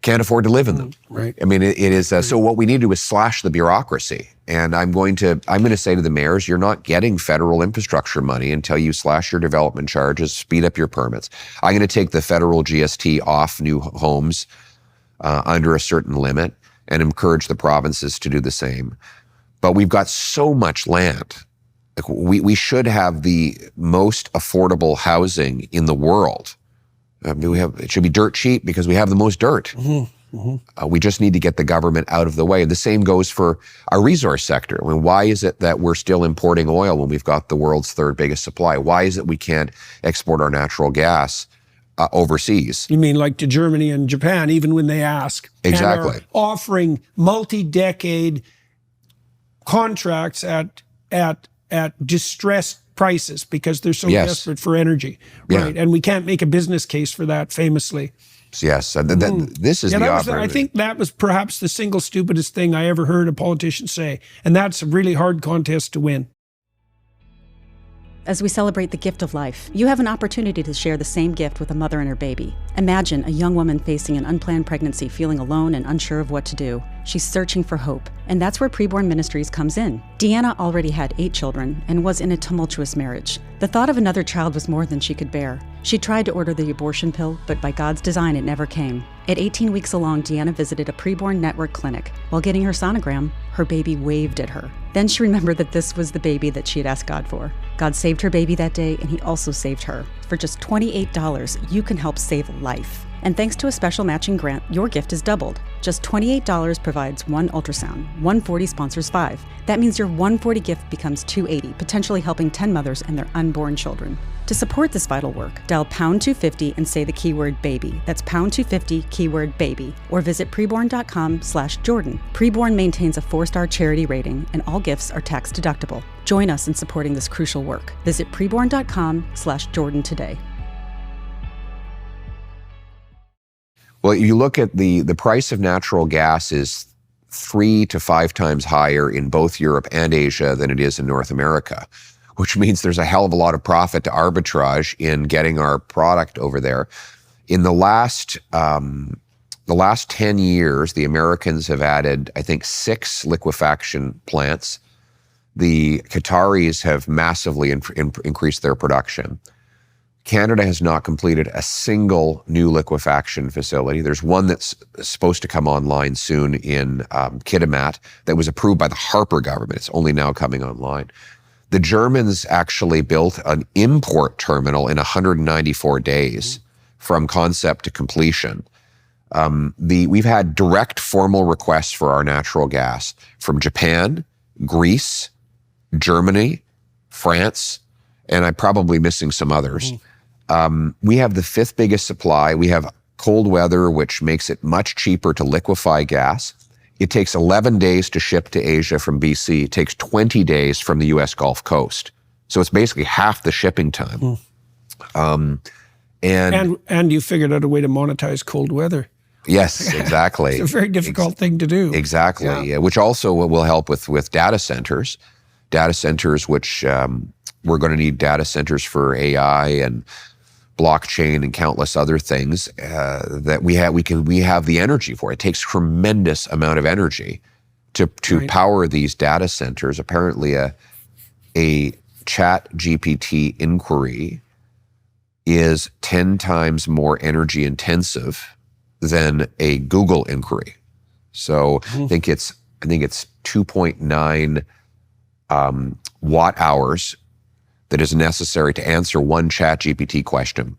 S1: can't afford to live in them.
S2: Right.
S1: I mean, it is, so what we need to do is slash the bureaucracy. And I'm going to say to the mayors, you're not getting federal infrastructure money until you slash your development charges, speed up your permits. I'm going to take the federal GST off new homes under a certain limit and encourage the provinces to do the same. But we've got so much land. Like we should have the most affordable housing in the world. It should be dirt cheap because we have the most dirt. We just need to get the government out of the way. The same goes for our resource sector. I mean, why is it that we're still importing oil when we've got the world's third biggest supply? Why is it we can't export our natural gas overseas?
S2: You mean like to Germany and Japan, even when they ask?
S1: Exactly.
S2: And are offering multi-decade contracts at distressed prices because they're so desperate for energy, right? And we can't make a business case for that, famously.
S1: Yes, this is the opportunity.
S2: I think that was perhaps the single stupidest thing I ever heard a politician say, and that's a really hard contest to win.
S11: As we celebrate the gift of life, you have an opportunity to share the same gift with a mother and her baby. Imagine a young woman facing an unplanned pregnancy, feeling alone and unsure of what to do. She's searching for hope, and that's where Preborn Ministries comes in. Deanna already had 8 children and was in a tumultuous marriage. The thought of another child was more than she could bear. She tried to order the abortion pill, but by God's design, it never came. At 18 weeks along, Deanna visited a preborn network clinic. While getting her sonogram, her baby waved at her. Then she remembered that this was the baby that she had asked God for. God saved her baby that day, and he also saved her. For just $28, you can help save life. And thanks to a special matching grant, your gift is doubled. Just $28 provides 1 ultrasound, $140 sponsors 5. That means your $140 gift becomes $280, potentially helping 10 mothers and their unborn children. To support this vital work, dial pound 250 and say the keyword baby. That's pound 250 keyword baby, or visit preborn.com/Jordan. Preborn maintains a 4-star charity rating, and all gifts are tax deductible. Join us in supporting this crucial work. Visit preborn.com/Jordan today.
S1: Well, you look at the price of natural gas is 3 to 5 times higher in both Europe and Asia than it is in North America, which means there's a hell of a lot of profit to arbitrage in getting our product over there. In the last the last 10 years, the Americans have added, I think, 6 liquefaction plants. The Qataris have massively increased their production. Canada has not completed a single new liquefaction facility. There's one that's supposed to come online soon in Kitimat that was approved by the Harper government. It's only now coming online. The Germans actually built an import terminal in 194 days from concept to completion. We've had direct formal requests for our natural gas from Japan, Greece, Germany, France, and I'm probably missing some others. We have the 5th biggest supply. We have cold weather, which makes it much cheaper to liquefy gas. It takes 11 days to ship to Asia from BC. It takes 20 days from the US Gulf Coast. So it's basically half the shipping time.
S2: And you figured out a way to monetize cold weather.
S1: Yes, exactly.
S2: It's a very difficult thing to do.
S1: Exactly, yeah. Which also will help with data centers. Data centers, which we're going to need data centers for AI and blockchain and countless other things that we have the energy for. It takes tremendous amount of energy to power these data centers. Apparently, a Chat GPT inquiry is 10 times more energy intensive than a Google inquiry. So I think it's 2.9 watt hours that is necessary to answer one Chat GPT question.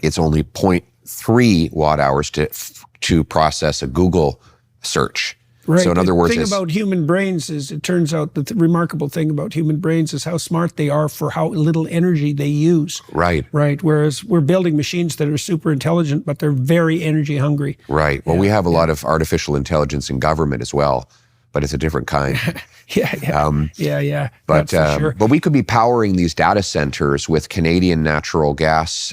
S1: It's only 0.3 watt hours to process a Google search.
S2: Right.
S1: So in other words,
S2: the thing about human brains is, it turns out that the remarkable thing about human brains is how smart they are for how little energy they use.
S1: Right.
S2: Right. Whereas we're building machines that are super intelligent, but they're very energy hungry.
S1: Right. Well, we have a lot of artificial intelligence in government as well, but it's a different kind.
S2: But sure.
S1: But we could be powering these data centers with Canadian natural gas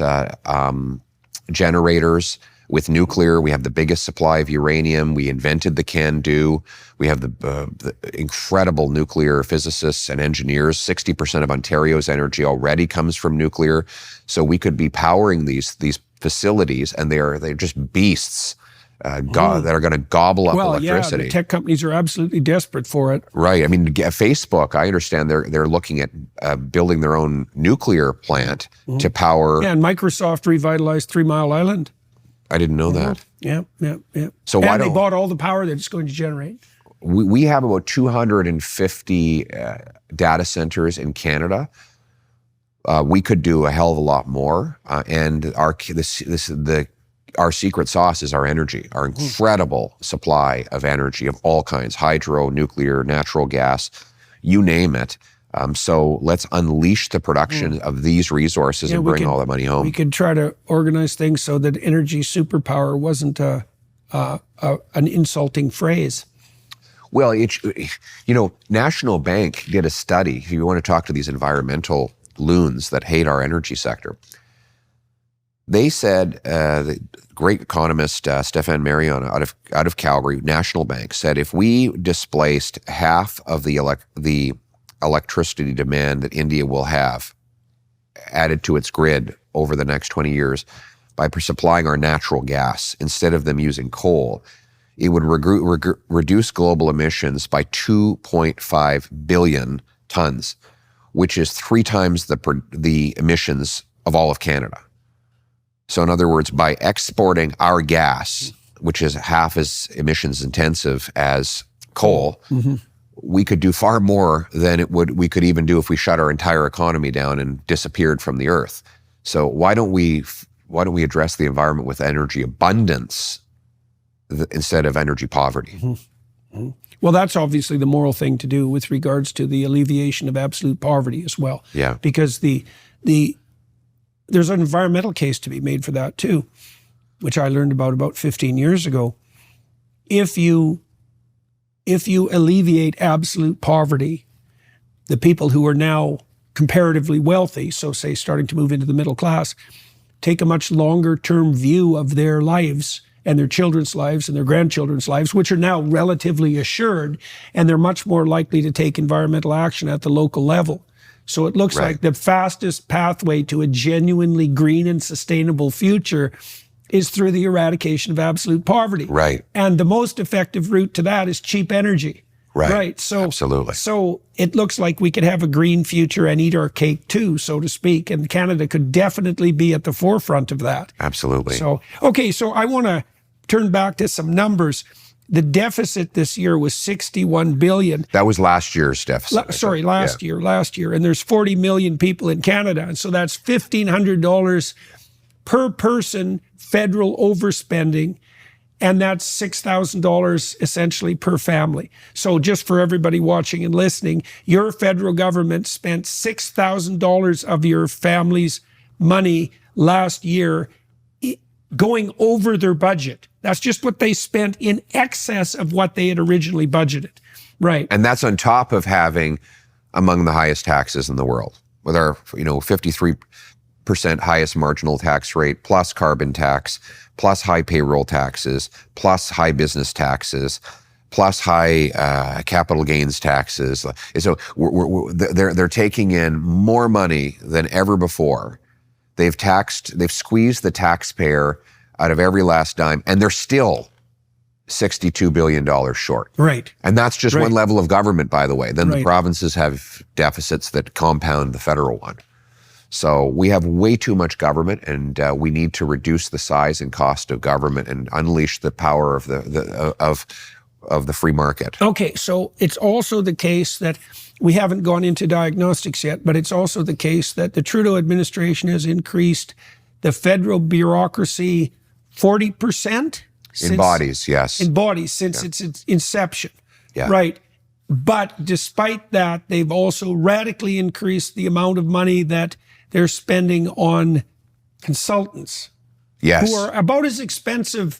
S1: generators. With nuclear, we have the biggest supply of uranium. We invented the CANDU. We have the incredible nuclear physicists and engineers. 60% of Ontario's energy already comes from nuclear. So we could be powering these facilities, and they're just beasts that are going to gobble up electricity.
S2: Yeah, the tech companies are absolutely desperate for it.
S1: Right. I mean, Facebook, I understand they're looking at building their own nuclear plant to power.
S2: Yeah, and Microsoft revitalized 3 Mile Island.
S1: I didn't know that.
S2: Yeah.
S1: So
S2: they bought all the power they're just going to generate.
S1: We have about 250 data centers in Canada. We could do a hell of a lot more. And our secret sauce is our energy, our incredible supply of energy of all kinds: hydro, nuclear, natural gas, you name it. So let's unleash the production of these resources and bring all that money home.
S2: We could try to organize things so that energy superpower wasn't an insulting phrase.
S1: Well, National Bank did a study. If you want to talk to these environmental loons that hate our energy sector, they said, the great economist Stéphane Marion out of Calgary, National Bank, said if we displaced half of the electricity demand that India will have added to its grid over the next 20 years by supplying our natural gas instead of them using coal, it would reduce global emissions by 2.5 billion tons, which is 3 times the emissions of all of Canada. So in other words, by exporting our gas, which is half as emissions intensive as coal, we could do far more than we could even do if we shut our entire economy down and disappeared from the earth. So why don't we address the environment with energy abundance instead of energy poverty?
S2: Well, that's obviously the moral thing to do with regards to the alleviation of absolute poverty as well.
S1: Yeah.
S2: Because there's an environmental case to be made for that too, which I learned about 15 years ago. If you alleviate absolute poverty, the people who are now comparatively wealthy, so say starting to move into the middle class, take a much longer term view of their lives and their children's lives and their grandchildren's lives, which are now relatively assured, and they're much more likely to take environmental action at the local level. So it looks like the fastest pathway to a genuinely green and sustainable future is through the eradication of absolute poverty.
S1: Right.
S2: And the most effective route to that is cheap energy.
S1: Right.
S2: So
S1: absolutely.
S2: So it looks like we could have a green future and eat our cake too, so to speak. And Canada could definitely be at the forefront of that.
S1: Absolutely.
S2: So, okay, so I want to turn back to some numbers. The deficit this year was $61 billion.
S1: That was last year's deficit.
S2: Last year. And there's 40 million people in Canada. And so that's $1,500 per person federal overspending. And that's $6,000 essentially per family. So just for everybody watching and listening, your federal government spent $6,000 of your family's money last year going over their budget. That's just what they spent in excess of what they had originally budgeted. Right.
S1: And that's on top of having among the highest taxes in the world, with our 53% highest marginal tax rate, plus carbon tax, plus high payroll taxes, plus high business taxes, plus high capital gains taxes. So they're taking in more money than ever before. They've squeezed the taxpayer out of every last dime, and they're still $62 billion short.
S2: Right.
S1: And that's just one level of government, by the way. Then the
S2: Right.
S1: provinces have deficits that compound the federal one. So we have way too much government, and we need to reduce the size and cost of government and unleash the power of the free market.
S2: Okay, so it's also the case that we haven't gone into diagnostics yet, but it's also the case that the Trudeau administration has increased the federal bureaucracy 40%?
S1: In bodies, yes.
S2: In bodies since its inception.
S1: Yeah.
S2: Right. But despite that, they've also radically increased the amount of money that they're spending on consultants.
S1: Yes.
S2: Who are about as expensive.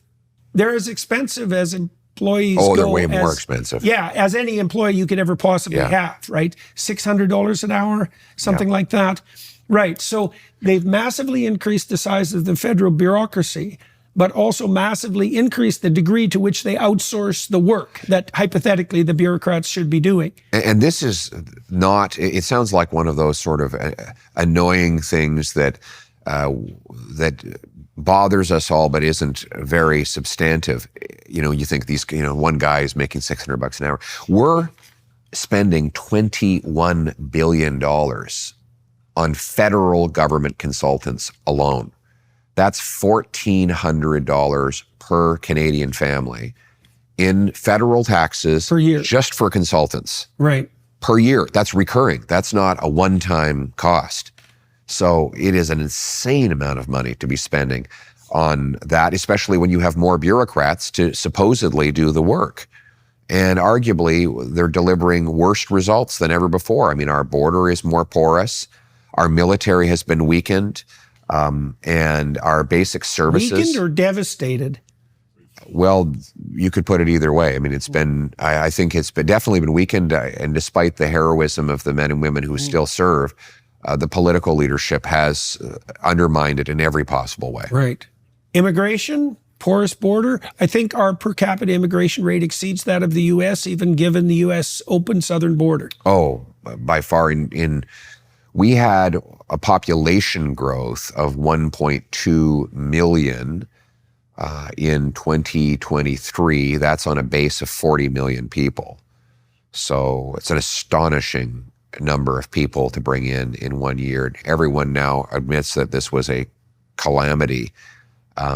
S2: They're as expensive as employees go.
S1: Oh, they're way more expensive.
S2: Yeah, as any employee you could ever possibly have, right? $600 an hour, something like that. Right. So they've massively increased the size of the federal bureaucracy, but also massively increased the degree to which they outsource the work that hypothetically the bureaucrats should be doing.
S1: And this is not, it sounds like one of those sort of annoying things that bothers us all, but isn't very substantive. You think one guy is making $600 an hour. We're spending $21 billion on federal government consultants alone. That's $1,400 per Canadian family in federal taxes
S2: per year,
S1: just for consultants.
S2: Right.
S1: Per year. That's recurring. That's not a one-time cost. So it is an insane amount of money to be spending on that, especially when you have more bureaucrats to supposedly do the work. And arguably, they're delivering worse results than ever before. I mean, our border is more porous. Our military has been weakened. And our basic services.
S2: Weakened or devastated?
S1: Well, you could put it either way. I mean, it's been, I think it's definitely been weakened. And despite the heroism of the men and women who still serve, the political leadership has undermined it in every possible way.
S2: Right. Immigration, porous border. I think our per capita immigration rate exceeds that of the U.S., even given the U.S. open southern border.
S1: Oh, by far. We had a population growth of 1.2 million in 2023. That's on a base of 40 million people. So it's an astonishing number of people to bring in 1 year. Everyone now admits that this was a calamity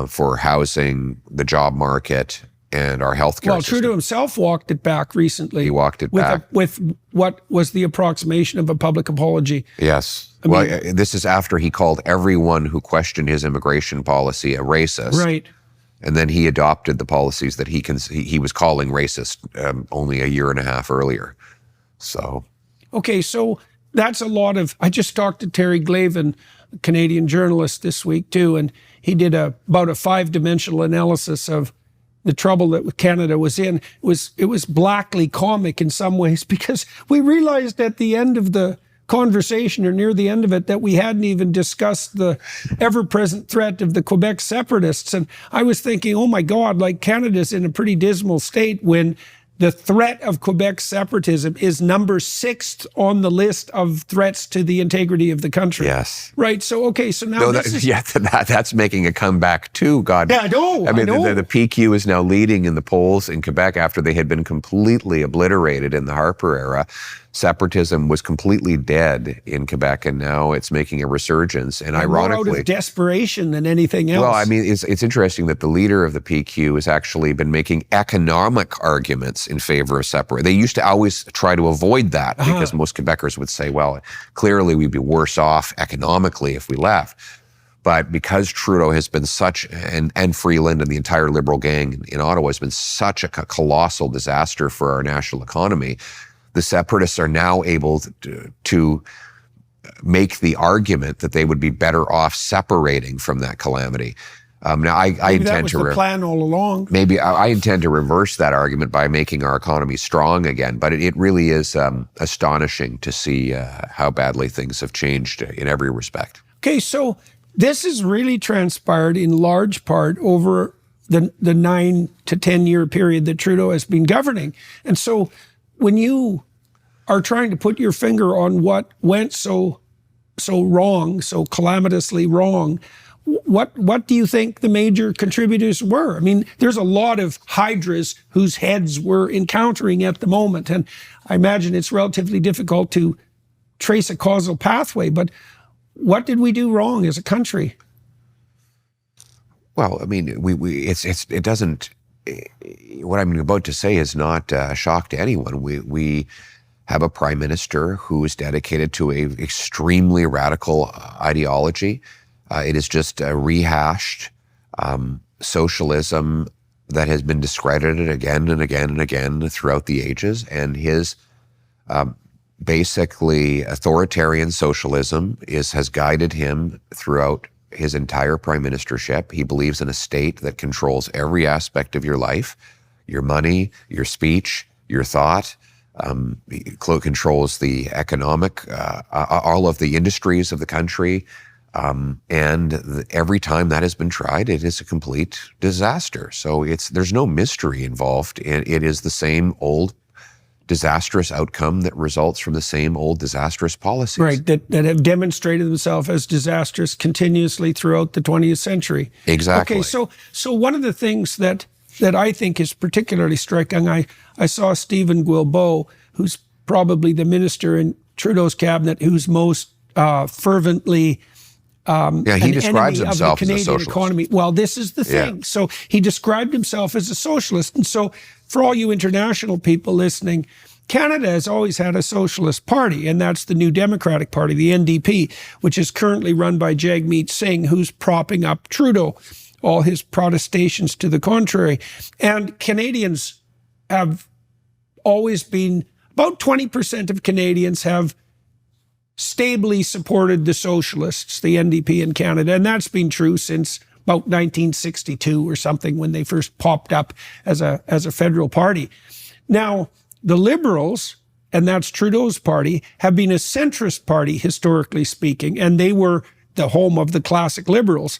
S1: for housing, the job market, and our healthcare system.
S2: Trudeau himself walked it back recently.
S1: He walked it back.
S2: With what was the approximation of a public apology.
S1: Yes. This is after he called everyone who questioned his immigration policy a racist.
S2: Right.
S1: And then he adopted the policies that he was calling racist only a year and a half earlier. So.
S2: Okay, so that's a lot of, I just talked to Terry Glavin, a Canadian journalist this week too, and he did about a 5-dimensional analysis of the trouble that Canada was in. It was blackly comic in some ways, because we realized at the end of the conversation, or near the end of it, that we hadn't even discussed the ever-present threat of the Quebec separatists. And I was thinking, oh my God, like Canada's in a pretty dismal state when the threat of Quebec separatism is number 6 on the list of threats to the integrity of the country.
S1: Yes.
S2: Right. So, okay. So now
S1: No,
S2: this is...
S1: yeah, that's making a comeback too. God.
S2: Yeah, I know.
S1: I mean,
S2: I know.
S1: the PQ is now leading in the polls in Quebec after they had been completely obliterated in the Harper era. Separatism was completely dead in Quebec, and now it's making a resurgence. And ironically,
S2: more out of desperation than anything else.
S1: well, I mean, it's interesting that the leader of the PQ has actually been making economic arguments in favor of separate. They used to always try to avoid that because most Quebecers would say, well, clearly we'd be worse off economically if we left. But because Trudeau has been such, and Freeland and the entire Liberal gang in Ottawa has been such a colossal disaster for our national economy, the separatists are now able to make the argument that they would be better off separating from that calamity. Now, I intend
S2: that was the plan all along.
S1: Maybe I intend to reverse that argument by making our economy strong again. But it really is astonishing to see how badly things have changed in every respect.
S2: Okay, so this has really transpired in large part over the 9 to 10 year period that Trudeau has been governing. And so when you are trying to put your finger on what went so wrong, so calamitously wrong, what do you think the major contributors were? I mean, there's a lot of hydras whose heads we're encountering at the moment, and I imagine it's relatively difficult to trace a causal pathway, but what did we do wrong as a country?
S1: Well, I mean, it doesn't, what I'm about to say is not a shock to anyone. We have a prime minister who is dedicated to a extremely radical ideology. It is just a rehashed socialism that has been discredited again and again and again throughout the ages. And his basically authoritarian socialism has guided him throughout his entire prime ministership. He believes in a state that controls every aspect of your life, your money, your speech, your thought. Controls the economic, all of the industries of the country. Every time that has been tried, it is a complete disaster. So there's no mystery involved. It is the same old disastrous outcome that results from the same old disastrous policies.
S2: Right, that have demonstrated themselves as disastrous continuously throughout the 20th century.
S1: Exactly.
S2: Okay, so one of the things that I think is particularly striking, I saw Stephen Guilbeault, who's probably the minister in Trudeau's cabinet who's most fervently
S1: he describes himself as a socialist.
S2: Economy. Well, this is the thing. Yeah. So he described himself as a socialist. And so for all you international people listening, Canada has always had a socialist party, and that's the New Democratic Party, the NDP, which is currently run by Jagmeet Singh, who's propping up Trudeau, all his protestations to the contrary. And Canadians have always been, about 20% of Canadians have stably supported the socialists, the NDP in Canada. And that's been true since about 1962 or something, when they first popped up as a federal party. Now, the Liberals, and that's Trudeau's party, have been a centrist party, historically speaking, and they were the home of the classic Liberals,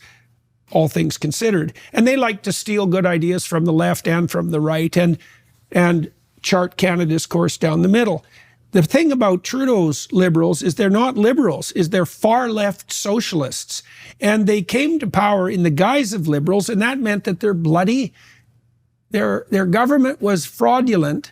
S2: all things considered. And they like to steal good ideas from the left and from the right and chart Canada's course down the middle. The thing about Trudeau's Liberals is they're not Liberals, is they're far left socialists. And they came to power in the guise of Liberals, and that meant that they're bloody. Their government was fraudulent,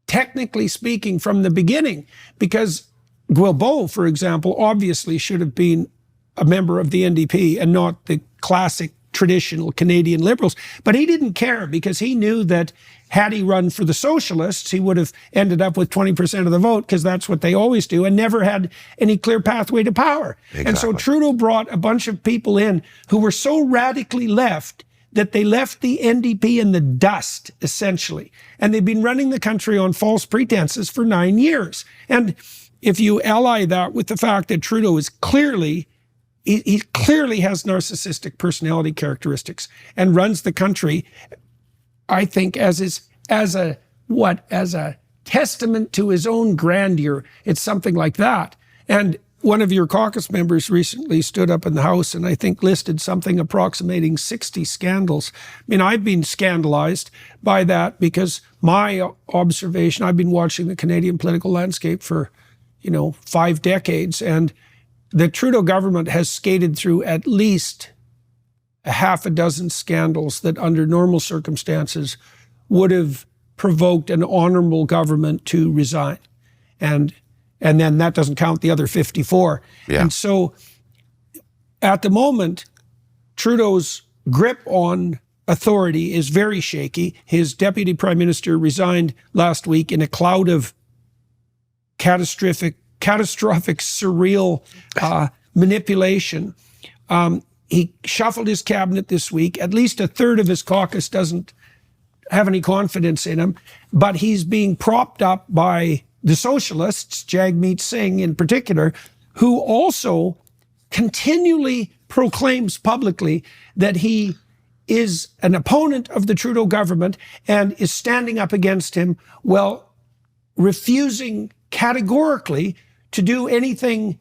S2: technically speaking, from the beginning, because Guilbeault, for example, obviously should have been a member of the NDP and not the classic traditional Canadian Liberals. But he didn't care, because he knew that had he run for the Socialists, he would have ended up with 20% of the vote, because that's what they always do, and never had any clear pathway to power. Exactly. And so Trudeau brought a bunch of people in who were so radically left that they left the NDP in the dust, essentially. And they've been running the country on false pretenses for 9 years. And if you ally that with the fact that Trudeau is clearly, he clearly has narcissistic personality characteristics and runs the country, I think, as a testament to his own grandeur. It's something like that. And one of your caucus members recently stood up in the House and I think listed something approximating 60 scandals. I mean, I've been scandalized by that because my observation, I've been watching the Canadian political landscape for, 5 decades, and the Trudeau government has skated through at least a half a dozen scandals that under normal circumstances would have provoked an honorable government to resign. And then that doesn't count the other 54.
S1: Yeah.
S2: And so at the moment, Trudeau's grip on authority is very shaky. His deputy prime minister resigned last week in a cloud of catastrophic, surreal manipulation. He shuffled his cabinet this week. At least a third of his caucus doesn't have any confidence in him, but he's being propped up by the socialists, Jagmeet Singh in particular, who also continually proclaims publicly that he is an opponent of the Trudeau government and is standing up against him while refusing categorically to do anything,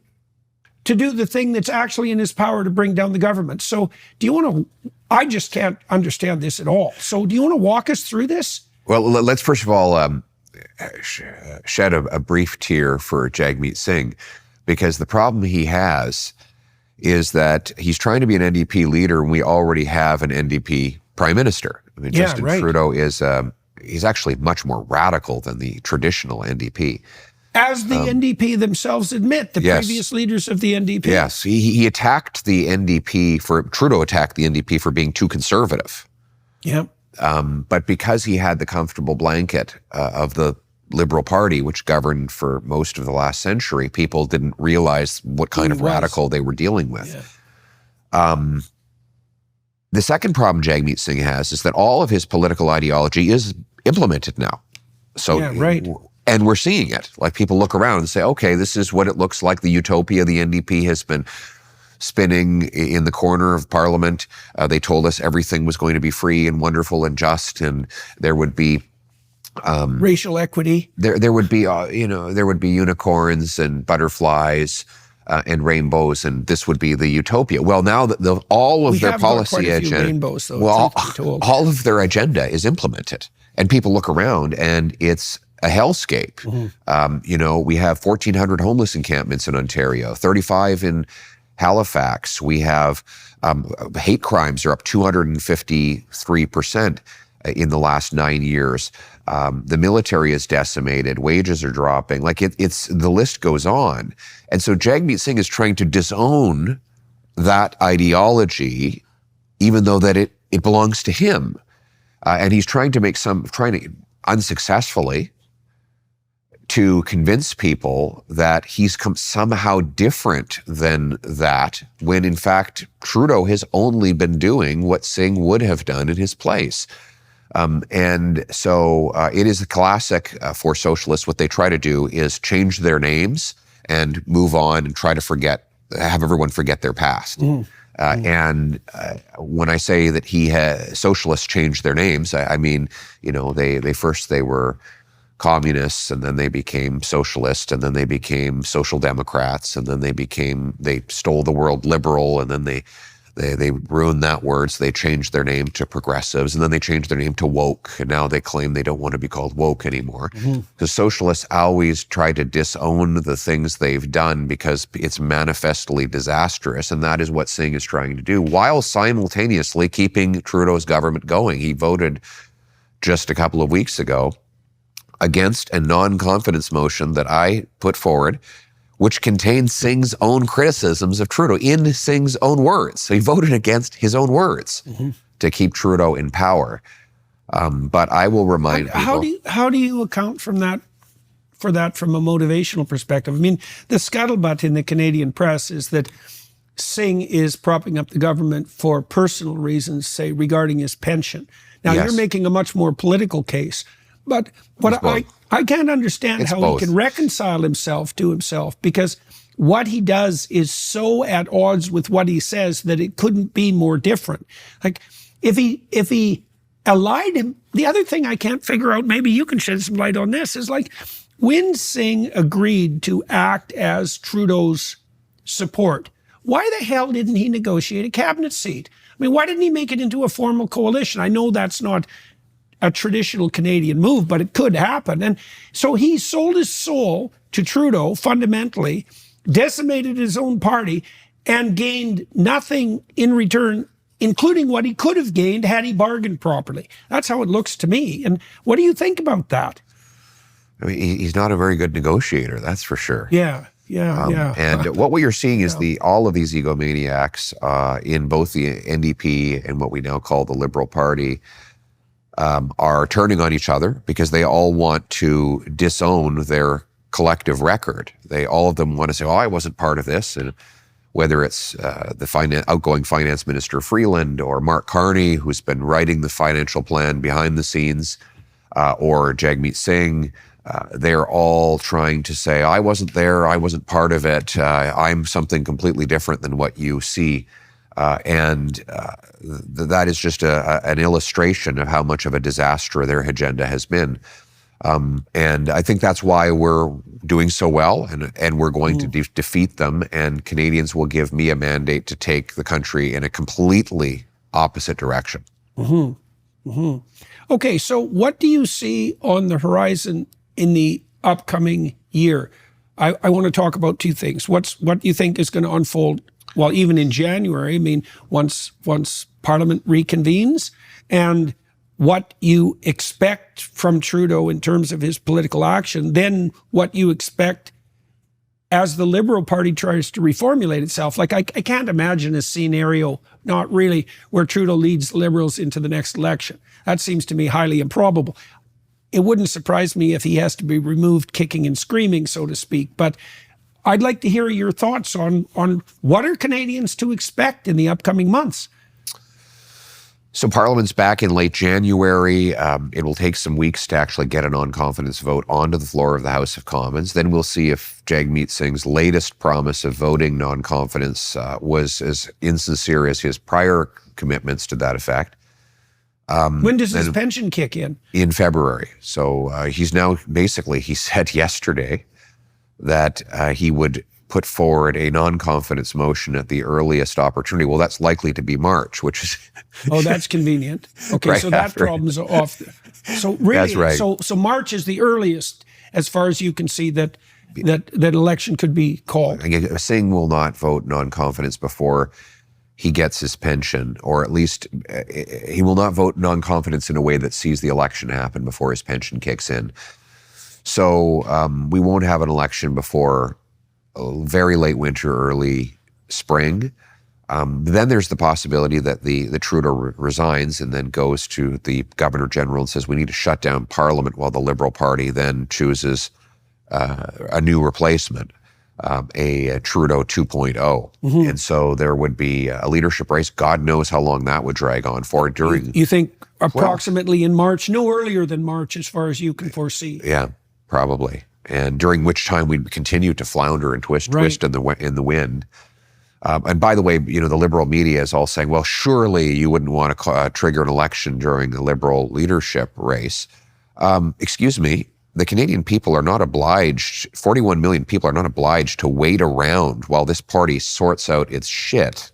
S2: to do the thing that's actually in his power to bring down the government. So I just can't understand this at all. So do you want to walk us through this?
S1: Well, let's first of all shed a brief tear for Jagmeet Singh, because the problem he has is that he's trying to be an NDP leader and we already have an NDP prime minister. I mean, Justin Trudeau is he's actually much more radical than the traditional NDP.
S2: As the NDP themselves admit, the previous leaders of the NDP.
S1: Yes, he attacked the NDP Trudeau attacked the NDP for being too conservative.
S2: Yeah.
S1: But because he had the comfortable blanket of the Liberal Party, which governed for most of the last century, people didn't realize what kind of radical they were dealing with. Yeah. The second problem Jagmeet Singh has is that all of his political ideology is implemented now. So, and we're seeing it. Like, people look around and say, okay, this is what it looks like. The utopia the NDP has been spinning in the corner of Parliament. They told us everything was going to be free and wonderful and just, and there would be
S2: racial equity.
S1: There would be there would be unicorns and butterflies and rainbows, and this would be the utopia. Well, now that all of their policy agenda, all of their agenda is implemented, and people look around and it's a hellscape. Mm-hmm. We have 1,400 homeless encampments in Ontario, 35 in Halifax. We have hate crimes are up 253% in the last 9 years. The military is decimated. Wages are dropping. Like, it's the list goes on. And so Jagmeet Singh is trying to disown that ideology, even though that it belongs to him. And he's trying to unsuccessfully to convince people that he's somehow different than that, when in fact Trudeau has only been doing what Singh would have done in his place. And so it is a classic for socialists. What they try to do is change their names and move on and try to have everyone forget their past. And when I say that socialists changed their names, I mean, they were communists, and then they became socialist, and then they became social democrats, and then they stole the word liberal, and then they ruined that word, so they changed their name to progressives, and then they changed their name to woke, and now they claim they don't want to be called woke anymore. Because socialists always try to disown the things they've done because it's manifestly disastrous, and that is what Singh is trying to do, while simultaneously keeping Trudeau's government going. He voted just a couple of weeks ago against a non-confidence motion that I put forward, which contained Singh's own criticisms of Trudeau in Singh's own words. So he voted against his own words to keep Trudeau in power. But I will remind people.
S2: How do you account for that from a motivational perspective? I mean, the scuttlebutt in the Canadian press is that Singh is propping up the government for personal reasons, say, regarding his pension. Now, you're making a much more political case. But what I can't understand how he can reconcile himself to himself, because what he does is so at odds with what he says that it couldn't be more different. Like, if he allied him, the other thing I can't figure out, maybe you can shed some light on this, is like, when Singh agreed to act as Trudeau's support, why the hell didn't he negotiate a cabinet seat? I mean, why didn't he make it into a formal coalition? I know that's not a traditional Canadian move, but it could happen. And so he sold his soul to Trudeau fundamentally, decimated his own party, and gained nothing in return, including what he could have gained had he bargained properly. That's how it looks to me. And what do you think about that?
S1: I mean, he's not a very good negotiator, that's for sure.
S2: Yeah.
S1: And what you're seeing is all of these egomaniacs in both the NDP and what we now call the Liberal Party are turning on each other because they all want to disown their collective record. All of them want to say, "Oh, I wasn't part of this," and whether it's the outgoing finance minister Freeland or Mark Carney, who's been writing the financial plan behind the scenes, or Jagmeet Singh. They're all trying to say, I wasn't there, I wasn't part of it, I'm something completely different than what you see. That is just an illustration of how much of a disaster their agenda has been. And I think that's why we're doing so well, and we're going to defeat them, and Canadians will give me a mandate to take the country in a completely opposite direction.
S2: Okay, so what do you see on the horizon in the upcoming year? I want to talk about two things. What you think is going to unfold, well, even in January, I mean, once Parliament reconvenes, and what you expect from Trudeau in terms of his political action, then what you expect as the Liberal Party tries to reformulate itself. Like, I can't imagine a scenario, not really, where Trudeau leads the Liberals into the next election. That seems to me highly improbable. It wouldn't surprise me if he has to be removed kicking and screaming, so to speak. But I'd like to hear your thoughts on what are Canadians to expect in the upcoming months.
S1: So Parliament's back in late January. It will take some weeks to actually get a non-confidence vote onto the floor of the House of Commons. Then we'll see if Jagmeet Singh's latest promise of voting non-confidence was as insincere as his prior commitments to that effect.
S2: When does his pension kick in?
S1: In February. So he's now, basically, he said yesterday that he would put forward a non-confidence motion at the earliest opportunity. Well, that's likely to be March, which is...
S2: Oh, that's convenient. Okay,
S1: right
S2: so that problem's off. So really,
S1: that's right.
S2: So March is the earliest, as far as you can see, that election could be called.
S1: Singh will not vote non-confidence before he gets his pension, or at least he will not vote non-confidence in a way that sees the election happen before his pension kicks in. So we won't have an election before very late winter, early spring. Then there's the possibility that the Trudeau resigns and then goes to the Governor General and says, we need to shut down Parliament, while the Liberal Party then chooses a new replacement, a Trudeau 2.0. And so there would be a leadership race. God knows how long that would drag on for during...
S2: You think approximately in March, no earlier than March as far as you can foresee?
S1: Yeah, probably. And during which time we'd continue to flounder and twist in the wind. And by the way, the Liberal media is all saying, well, surely you wouldn't want to trigger an election during a Liberal leadership race. Excuse me, the Canadian people are not obliged, 41 million people are not obliged to wait around while this party sorts out its shit.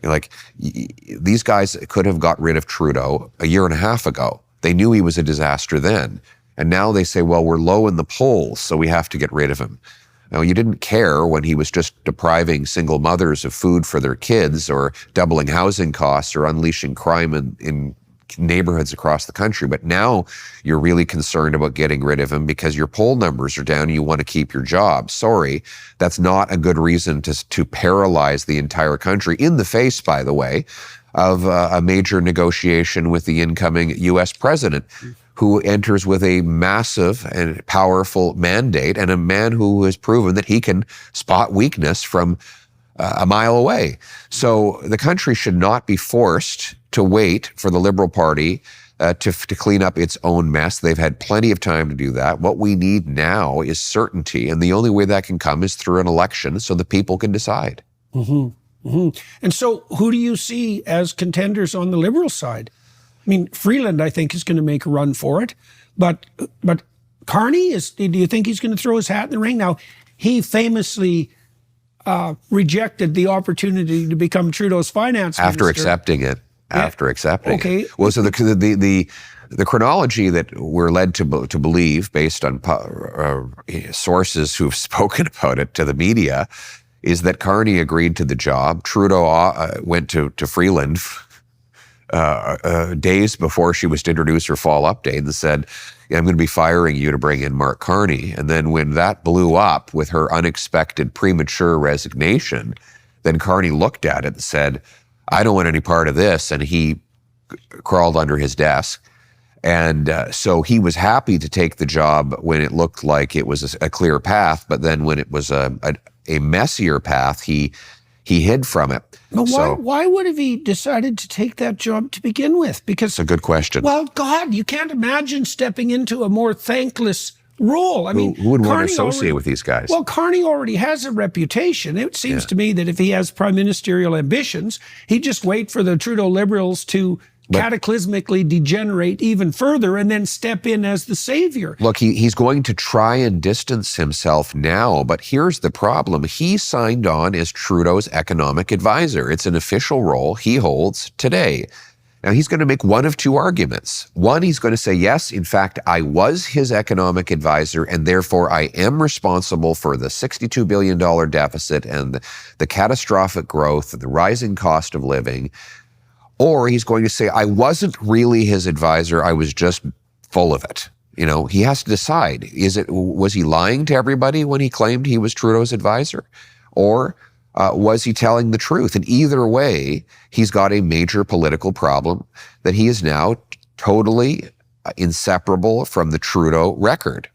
S1: Like, these guys could have got rid of Trudeau a year and a half ago. They knew he was a disaster then. And now they say, well, we're low in the polls, so we have to get rid of him. Now, you didn't care when he was just depriving single mothers of food for their kids, or doubling housing costs, or unleashing crime in neighborhoods across the country. But now you're really concerned about getting rid of him because your poll numbers are down and you want to keep your job. Sorry, that's not a good reason to paralyze the entire country, in the face, by the way, of a major negotiation with the incoming U.S. president, who enters with a massive and powerful mandate, and a man who has proven that he can spot weakness from a mile away. So the country should not be forced to wait for the Liberal Party to clean up its own mess. They've had plenty of time to do that. What we need now is certainty, and the only way that can come is through an election so the people can decide.
S2: And so who do you see as contenders on the Liberal side? I mean, Freeland, I think, is going to make a run for it. But Carney, do you think he's going to throw his hat in the ring? Now, he famously rejected the opportunity to become Trudeau's finance minister.
S1: After accepting it.
S2: Yeah.
S1: After accepting
S2: Okay.
S1: it. Well, so the chronology that we're led to believe, based on sources who've spoken about it to the media, is that Carney agreed to the job. Trudeau went to Freeland days before she was to introduce her fall update and said, I'm going to be firing you to bring in Mark Carney. And then when that blew up with her unexpected premature resignation, then Carney looked at it and said, I don't want any part of this. And he crawled under his desk. And so he was happy to take the job when it looked like it was a clear path. But then when it was a messier path, he hid from it.
S2: But why would have he decided to take that job to begin with? Because
S1: it's a good question.
S2: Well, God, you can't imagine stepping into a more thankless role. I mean,
S1: who would want to associate with these guys?
S2: Well, Carney already has a reputation. It seems to me that if he has prime ministerial ambitions, he'd just wait for the Trudeau Liberals to cataclysmically degenerate even further and then step in as the savior.
S1: Look, he's going to try and distance himself now, but here's the problem. He signed on as Trudeau's economic advisor. It's an official role he holds today. Now, he's going to make one of two arguments. One, he's going to say, yes, in fact, I was his economic advisor, and therefore I am responsible for the $62 billion deficit and the catastrophic growth and the rising cost of living. Or he's going to say, I wasn't really his advisor, I was just full of it. You know, he has to decide. Was he lying to everybody when he claimed he was Trudeau's advisor? Or was he telling the truth? And either way, he's got a major political problem that he is now totally inseparable from the Trudeau record.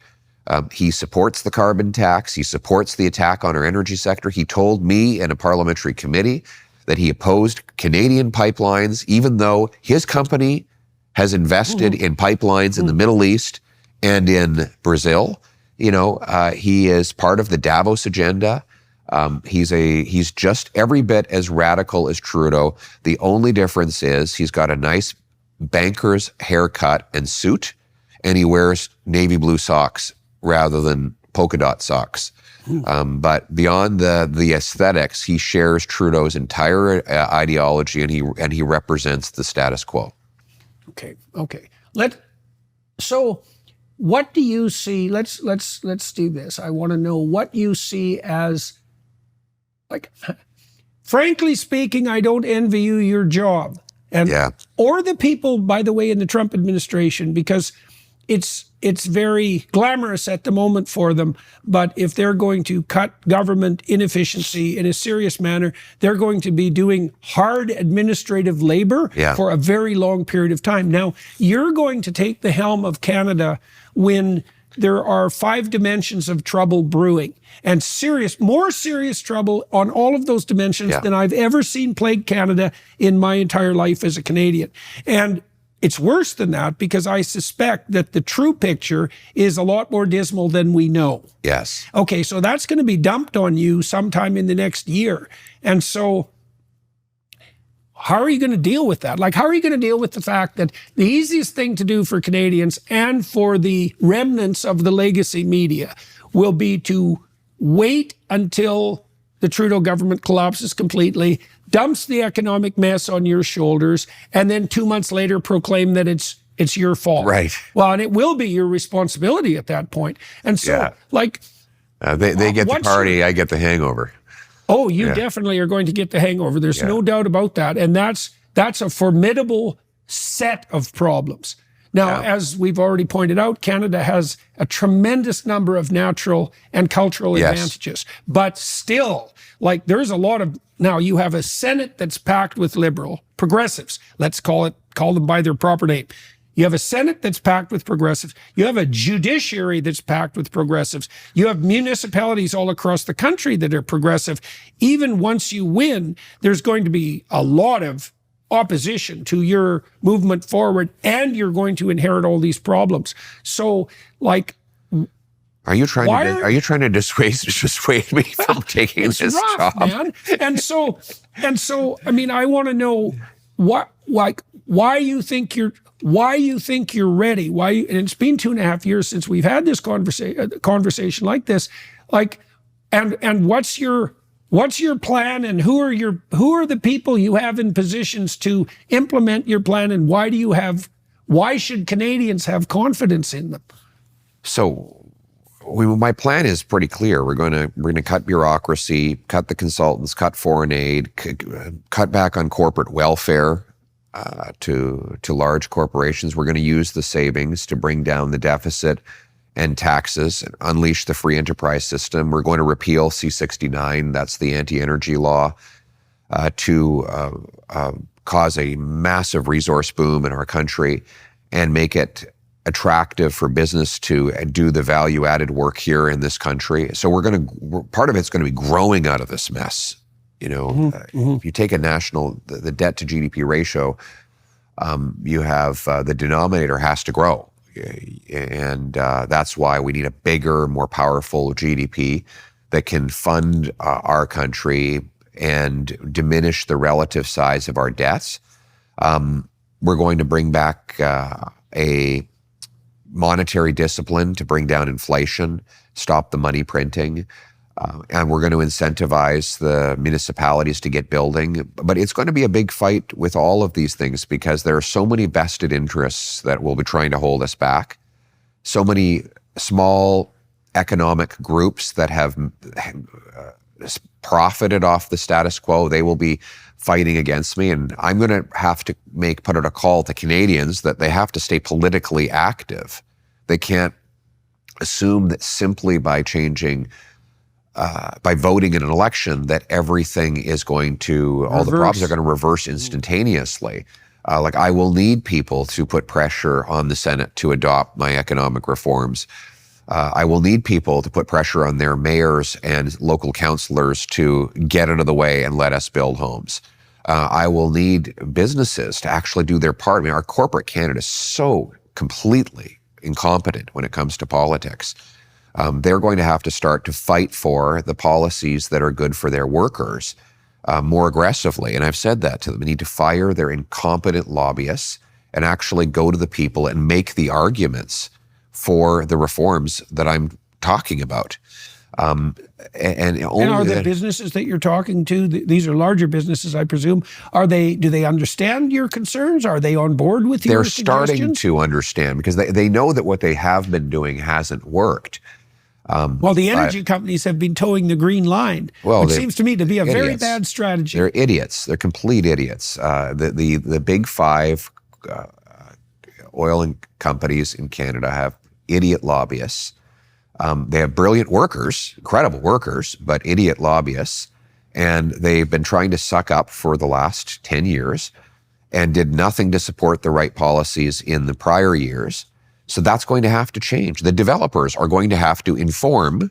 S1: He supports the carbon tax. He supports the attack on our energy sector. He told me in a parliamentary committee that he opposed Canadian pipelines, even though his company has invested in pipelines in the Middle East and in Brazil. You know, he is part of the Davos agenda. He's just every bit as radical as Trudeau. The only difference is he's got a nice banker's haircut and suit, and he wears navy blue socks rather than polka dot socks. But beyond the aesthetics, he shares Trudeau's entire ideology, and he represents the status quo.
S2: Okay. So, what do you see? Let's do this. I want to know what you see as, like, frankly speaking, I don't envy you your job, or the people, by the way, in the Trump administration, because it's very glamorous at the moment for them, but if they're going to cut government inefficiency in a serious manner, they're going to be doing hard administrative labor for a very long period of time. Now, you're going to take the helm of Canada when there are 5 dimensions of trouble brewing, and more serious trouble on all of those dimensions than I've ever seen plague Canada in my entire life as a Canadian. And it's worse than that, because I suspect that the true picture is a lot more dismal than we know.
S1: Yes.
S2: Okay, so that's going to be dumped on you sometime in the next year. And so how are you going to deal with that? Like, how are you going to deal with the fact that the easiest thing to do for Canadians and for the remnants of the legacy media will be to wait until the Trudeau government collapses completely, dumps the economic mess on your shoulders, and then 2 months later proclaim that it's your fault.
S1: Right.
S2: Well, and it will be your responsibility at that point. And so,
S1: they get the party, I get the hangover.
S2: Oh, you definitely are going to get the hangover. There's no doubt about that. And that's a formidable set of problems. Now, as we've already pointed out, Canada has a tremendous number of natural and cultural advantages. But still, like, there's a lot of, now you have a Senate that's packed with liberal progressives. Let's call them by their proper name. You have a Senate that's packed with progressives. You have a judiciary that's packed with progressives. You have municipalities all across the country that are progressive. Even once you win, there's going to be a lot of opposition to your movement forward, and you're going to inherit all these problems. So, like,
S1: are you trying to dissuade me from taking this job,
S2: man? And so, I mean, I want to know why you think you're ready. And it's been 2.5 years since we've had this conversation like this. Like, and what's your What's your plan, and who are the people you have in positions to implement your plan, and why should Canadians have confidence in them?
S1: So my plan is pretty clear. We're going to cut bureaucracy, cut the consultants, cut foreign aid, cut back on corporate welfare to large corporations. We're going to use the savings to bring down the deficit and taxes, and unleash the free enterprise system. We're going to repeal C-69, that's the anti-energy law, to cause a massive resource boom in our country and make it attractive for business to do the value-added work here in this country. So part of it's going to be growing out of this mess. You know, if you take the debt to GDP ratio, you have the denominator has to grow. And that's why we need a bigger, more powerful GDP that can fund our country and diminish the relative size of our debts. We're going to bring back a monetary discipline to bring down inflation, stop the money printing, and we're going to incentivize the municipalities to get building. But it's going to be a big fight with all of these things because there are so many vested interests that will be trying to hold us back. So many small economic groups that have profited off the status quo, they will be fighting against me. And I'm going to have to put out a call to Canadians that they have to stay politically active. They can't assume that simply by voting in an election that everything is going to, all the problems are going to reverse instantaneously. I will need people to put pressure on the Senate to adopt my economic reforms. I will need people to put pressure on their mayors and local councillors to get out of the way and let us build homes. I will need businesses to actually do their part. I mean, our corporate Canada is so completely incompetent when it comes to politics. They're going to have to start to fight for the policies that are good for their workers more aggressively. And I've said that to them. They need to fire their incompetent lobbyists and actually go to the people and make the arguments for the reforms that I'm talking about. And
S2: are the businesses that you're talking to, these are larger businesses, I presume, do they understand your concerns? Are they on board with your suggestions?
S1: They're starting to understand because they know that what they have been doing hasn't worked.
S2: Well, the energy companies have been towing the green line, which seems to me to be a very bad strategy.
S1: They're idiots. They're complete idiots. The big five oil companies in Canada have idiot lobbyists. They have brilliant workers, incredible workers, but idiot lobbyists. And they've been trying to suck up for the last 10 years and did nothing to support the right policies in the prior years. So that's going to have to change. The developers are going to have to inform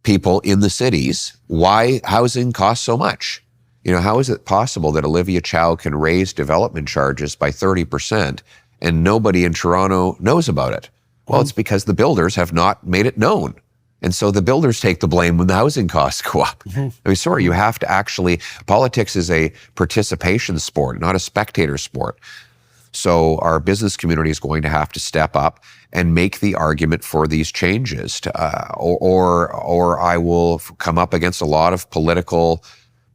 S1: people in the cities why housing costs so much. You know, how is it possible that Olivia Chow can raise development charges by 30% and nobody in Toronto knows about it? Well, it's because the builders have not made it known. And so the builders take the blame when the housing costs go up. I mean, sorry, you have to actually, politics is a participation sport, not a spectator sport. So our business community is going to have to step up and make the argument for these changes, or I will come up against a lot of political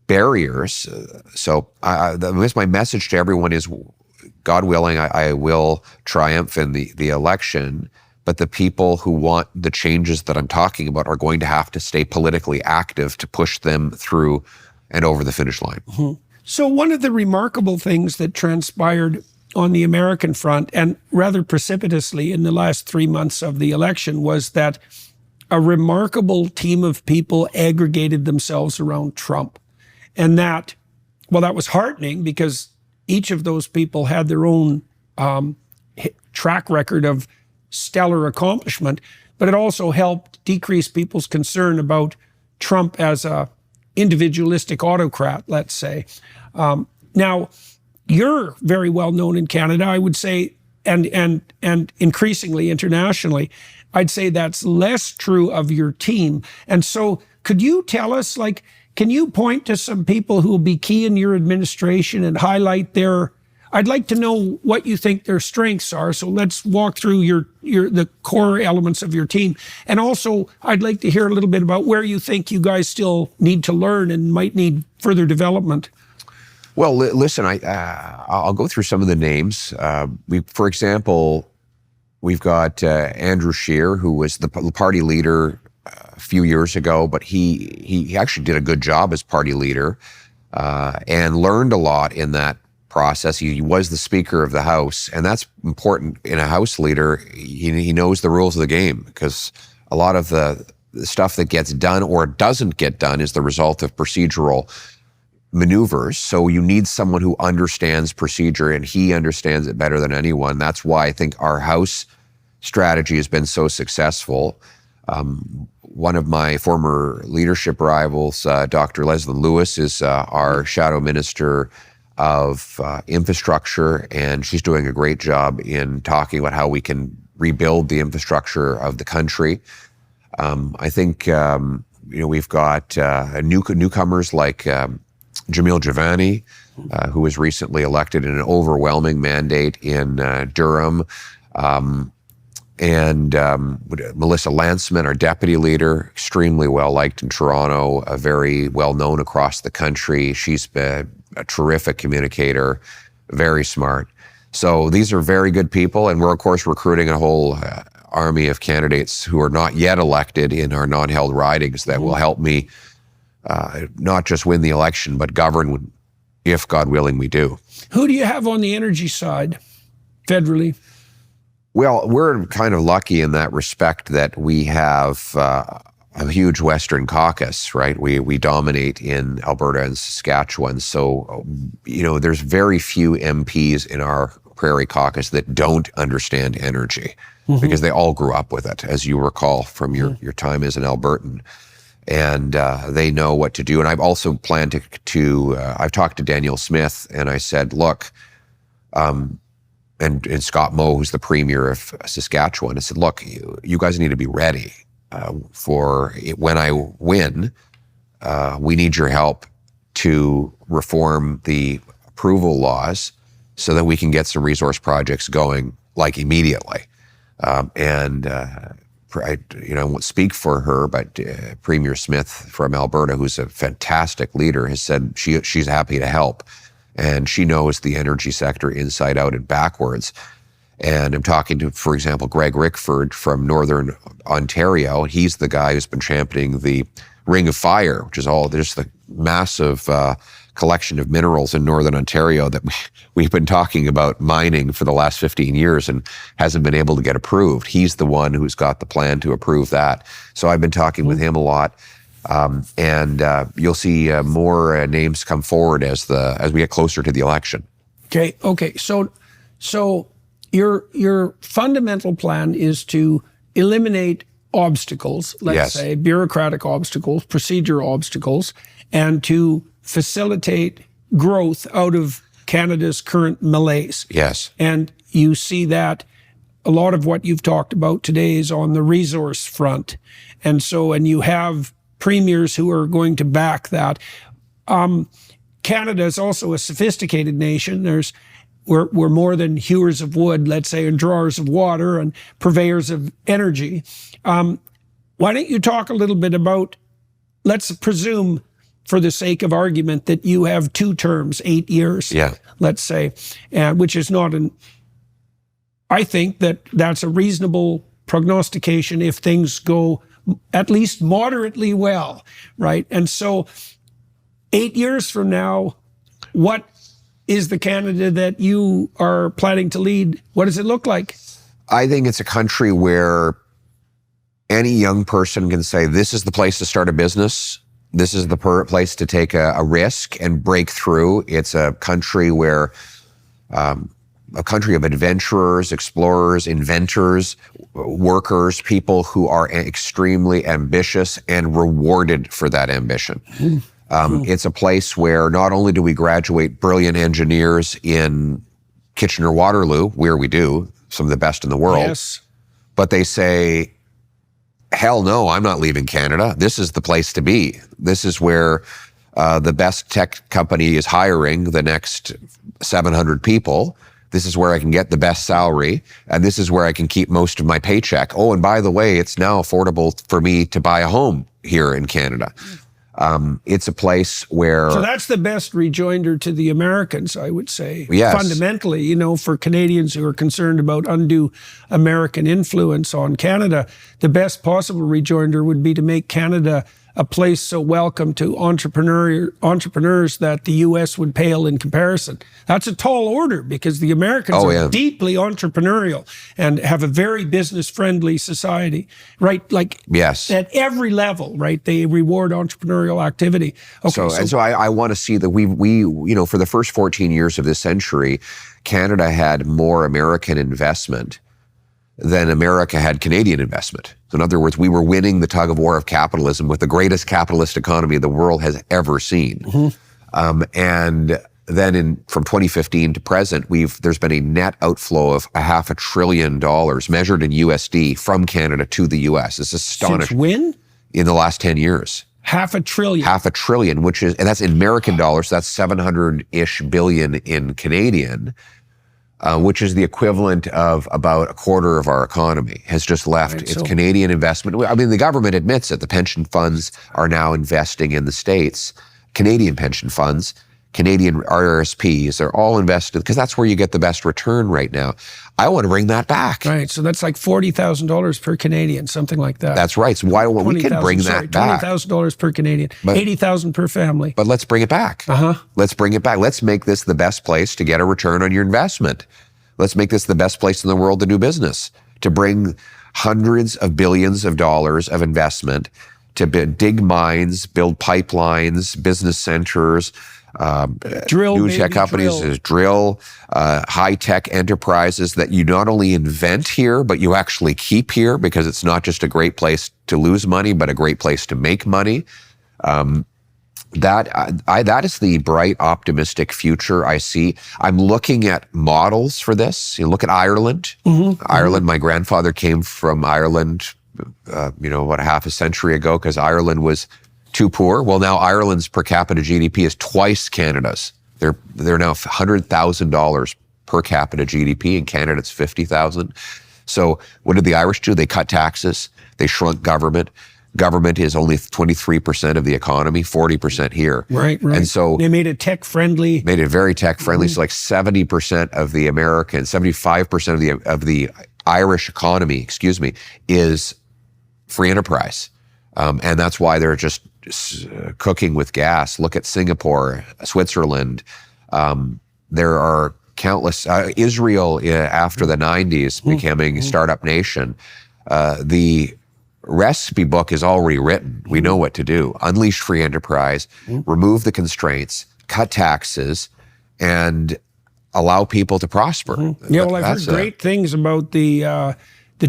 S1: barriers. So I guess my message to everyone is, God willing, I will triumph in the election, but the people who want the changes that I'm talking about are going to have to stay politically active to push them through and over the finish line.
S2: So one of the remarkable things that transpired on the American front, and rather precipitously in the last 3 months of the election, was that a remarkable team of people aggregated themselves around Trump. And that was heartening because each of those people had their own track record of stellar accomplishment, but it also helped decrease people's concern about Trump as a individualistic autocrat, let's say. Now, you're very well known in Canada, I would say, and increasingly internationally. I'd say that's less true of your team. And so could you tell us, can you point to some people who will be key in your administration and highlight their I'd like to know what you think their strengths are. So let's walk through the core elements of your team. And also, I'd like to hear a little bit about where you think you guys still need to learn and might need further development.
S1: Well, listen, I'll go through some of the names. For example, we've got Andrew Scheer, who was the party leader a few years ago, but he actually did a good job as party leader and learned a lot in that process. He was the Speaker of the House, and that's important in a House leader. He knows the rules of the game, because a lot of the stuff that gets done or doesn't get done is the result of procedural maneuvers. So you need someone who understands procedure, and he understands it better than anyone. That's why I think our House strategy has been so successful. One of my former leadership rivals, Dr. Leslie Lewis, is our shadow minister of infrastructure, and she's doing a great job in talking about how we can rebuild the infrastructure of the country. I think we've got newcomers like Jamil Javani, who was recently elected in an overwhelming mandate in Durham. And Melissa Lanceman, our deputy leader, extremely well liked in Toronto, very well known across the country. She's been a terrific communicator, very smart. So these are very good people, and we're of course recruiting a whole army of candidates who are not yet elected in our non-held ridings that will help me not just win the election, but govern if, God willing, we do.
S2: Who do you have on the energy side, federally?
S1: Well, we're kind of lucky in that respect that we have a huge Western caucus, right? We dominate in Alberta and Saskatchewan. So, there's very few MPs in our Prairie caucus that don't understand energy, because they all grew up with it, as you recall from your time as an Albertan. And they know what to do. And I've also planned to I've talked to Daniel Smith, and I said, look, and Scott Moe, who's the premier of Saskatchewan, I said, look, you guys need to be ready for it. When I win, we need your help to reform the approval laws so that we can get some resource projects going, like, immediately. I won't speak for her, but Premier Smith from Alberta, who's a fantastic leader, has said she's happy to help. And she knows the energy sector inside out and backwards. And I'm talking to, for example, Greg Rickford from Northern Ontario. He's the guy who's been championing the Ring of Fire, which is just the massive collection of minerals in Northern Ontario that we've been talking about mining for the last 15 years and hasn't been able to get approved. He's the one who's got the plan to approve that. So I've been talking with him a lot. And you'll see more names come forward as we get closer to the election.
S2: Okay. So your fundamental plan is to eliminate obstacles, let's say bureaucratic obstacles, procedure obstacles, and to facilitate growth out of Canada's current malaise.
S1: Yes.
S2: And you see that a lot of what you've talked about today is on the resource front. And you have premiers who are going to back that. Canada is also a sophisticated nation. We're more than hewers of wood, let's say, and drawers of water and purveyors of energy. Why don't you talk a little bit about, let's presume, for the sake of argument, that you have 2 terms, 8 years, let's say, which is not I think that's a reasonable prognostication if things go at least moderately well, right? And so 8 years from now, what is the Canada that you are planning to lead? What does it look like?
S1: I think it's a country where any young person can say, this is the place to start a business. This is the place to take a risk and break through. It's a country where a country of adventurers, explorers, inventors, workers, people who are extremely ambitious and rewarded for that ambition. It's a place where not only do we graduate brilliant engineers in Kitchener-Waterloo, where we do, some of the best in the world, but they say, hell no, I'm not leaving Canada. This is the place to be. This is where The best tech company is hiring the next 700 people. This is where I can get the best salary, and this is where I can keep most of my paycheck. Oh, and by the way, it's now affordable for me to buy a home here in Canada. It's a place where...
S2: So that's the best rejoinder to the Americans, I would say.
S1: Yes.
S2: Fundamentally, you know, for Canadians who are concerned about undue American influence on Canada, the best possible rejoinder would be to make Canada a place so welcome to entrepreneurs that the U.S. would pale in comparison. That's a tall order because the Americans are deeply entrepreneurial and have a very business-friendly society, right? Like
S1: yes.
S2: At every level, right? They reward entrepreneurial activity. Okay,
S1: so I want to see that we you know, for the first 14 years of this century, Canada had more American investment than America had Canadian investment. So in other words, we were winning the tug of war of capitalism with the greatest capitalist economy the world has ever seen. And then from 2015 to present, there's been a net outflow of $500 billion measured in USD from Canada to the US. It's astonishing.
S2: Since when?
S1: In the last 10 years.
S2: $500 billion.
S1: $500 billion, and that's in American dollars. That's 700-ish billion in Canadian. Which is the equivalent of about a quarter of our economy has just left.
S2: Right,
S1: it's Canadian investment. I mean, the government admits it. The pension funds are now investing in the States. Canadian pension funds, Canadian RRSPs, they're all invested because that's where you get the best return right now. I want to bring that back.
S2: Right, so that's like $40,000 per Canadian, something like that.
S1: That's right. So why don't we can bring that back?
S2: $20,000 per Canadian, $80,000 per family.
S1: But let's bring it back. Let's bring it back. Let's make this the best place to get a return on your investment. Let's make this the best place in the world to do business, to bring hundreds of billions of dollars of investment, to dig mines, build pipelines, business centers, new tech companies, drill high-tech enterprises that you not only invent here, but you actually keep here because it's not just a great place to lose money, but a great place to make money. That is the bright, optimistic future I see. I'm looking at models for this. You look at Ireland. Ireland, my grandfather came from Ireland, about half a century ago because Ireland was too poor. Well, now Ireland's per capita GDP is twice Canada's. They're now $100,000 per capita GDP. In Canada, it's $50,000. So what did the Irish do? They cut taxes. They shrunk government. Government is only 23% of the economy, 40% here.
S2: Right.
S1: And so
S2: they made it tech-friendly.
S1: Made it very tech-friendly. So like 70% of the American, 75% of the Irish economy, is free enterprise. And that's why they're just cooking with gas. Look at Singapore, Switzerland. There are countless. Israel, after the 90s, becoming a startup nation. The recipe book is already written. We know what to do. Unleash free enterprise, remove the constraints, cut taxes, and allow people to prosper.
S2: Yeah, well, I've heard great things about the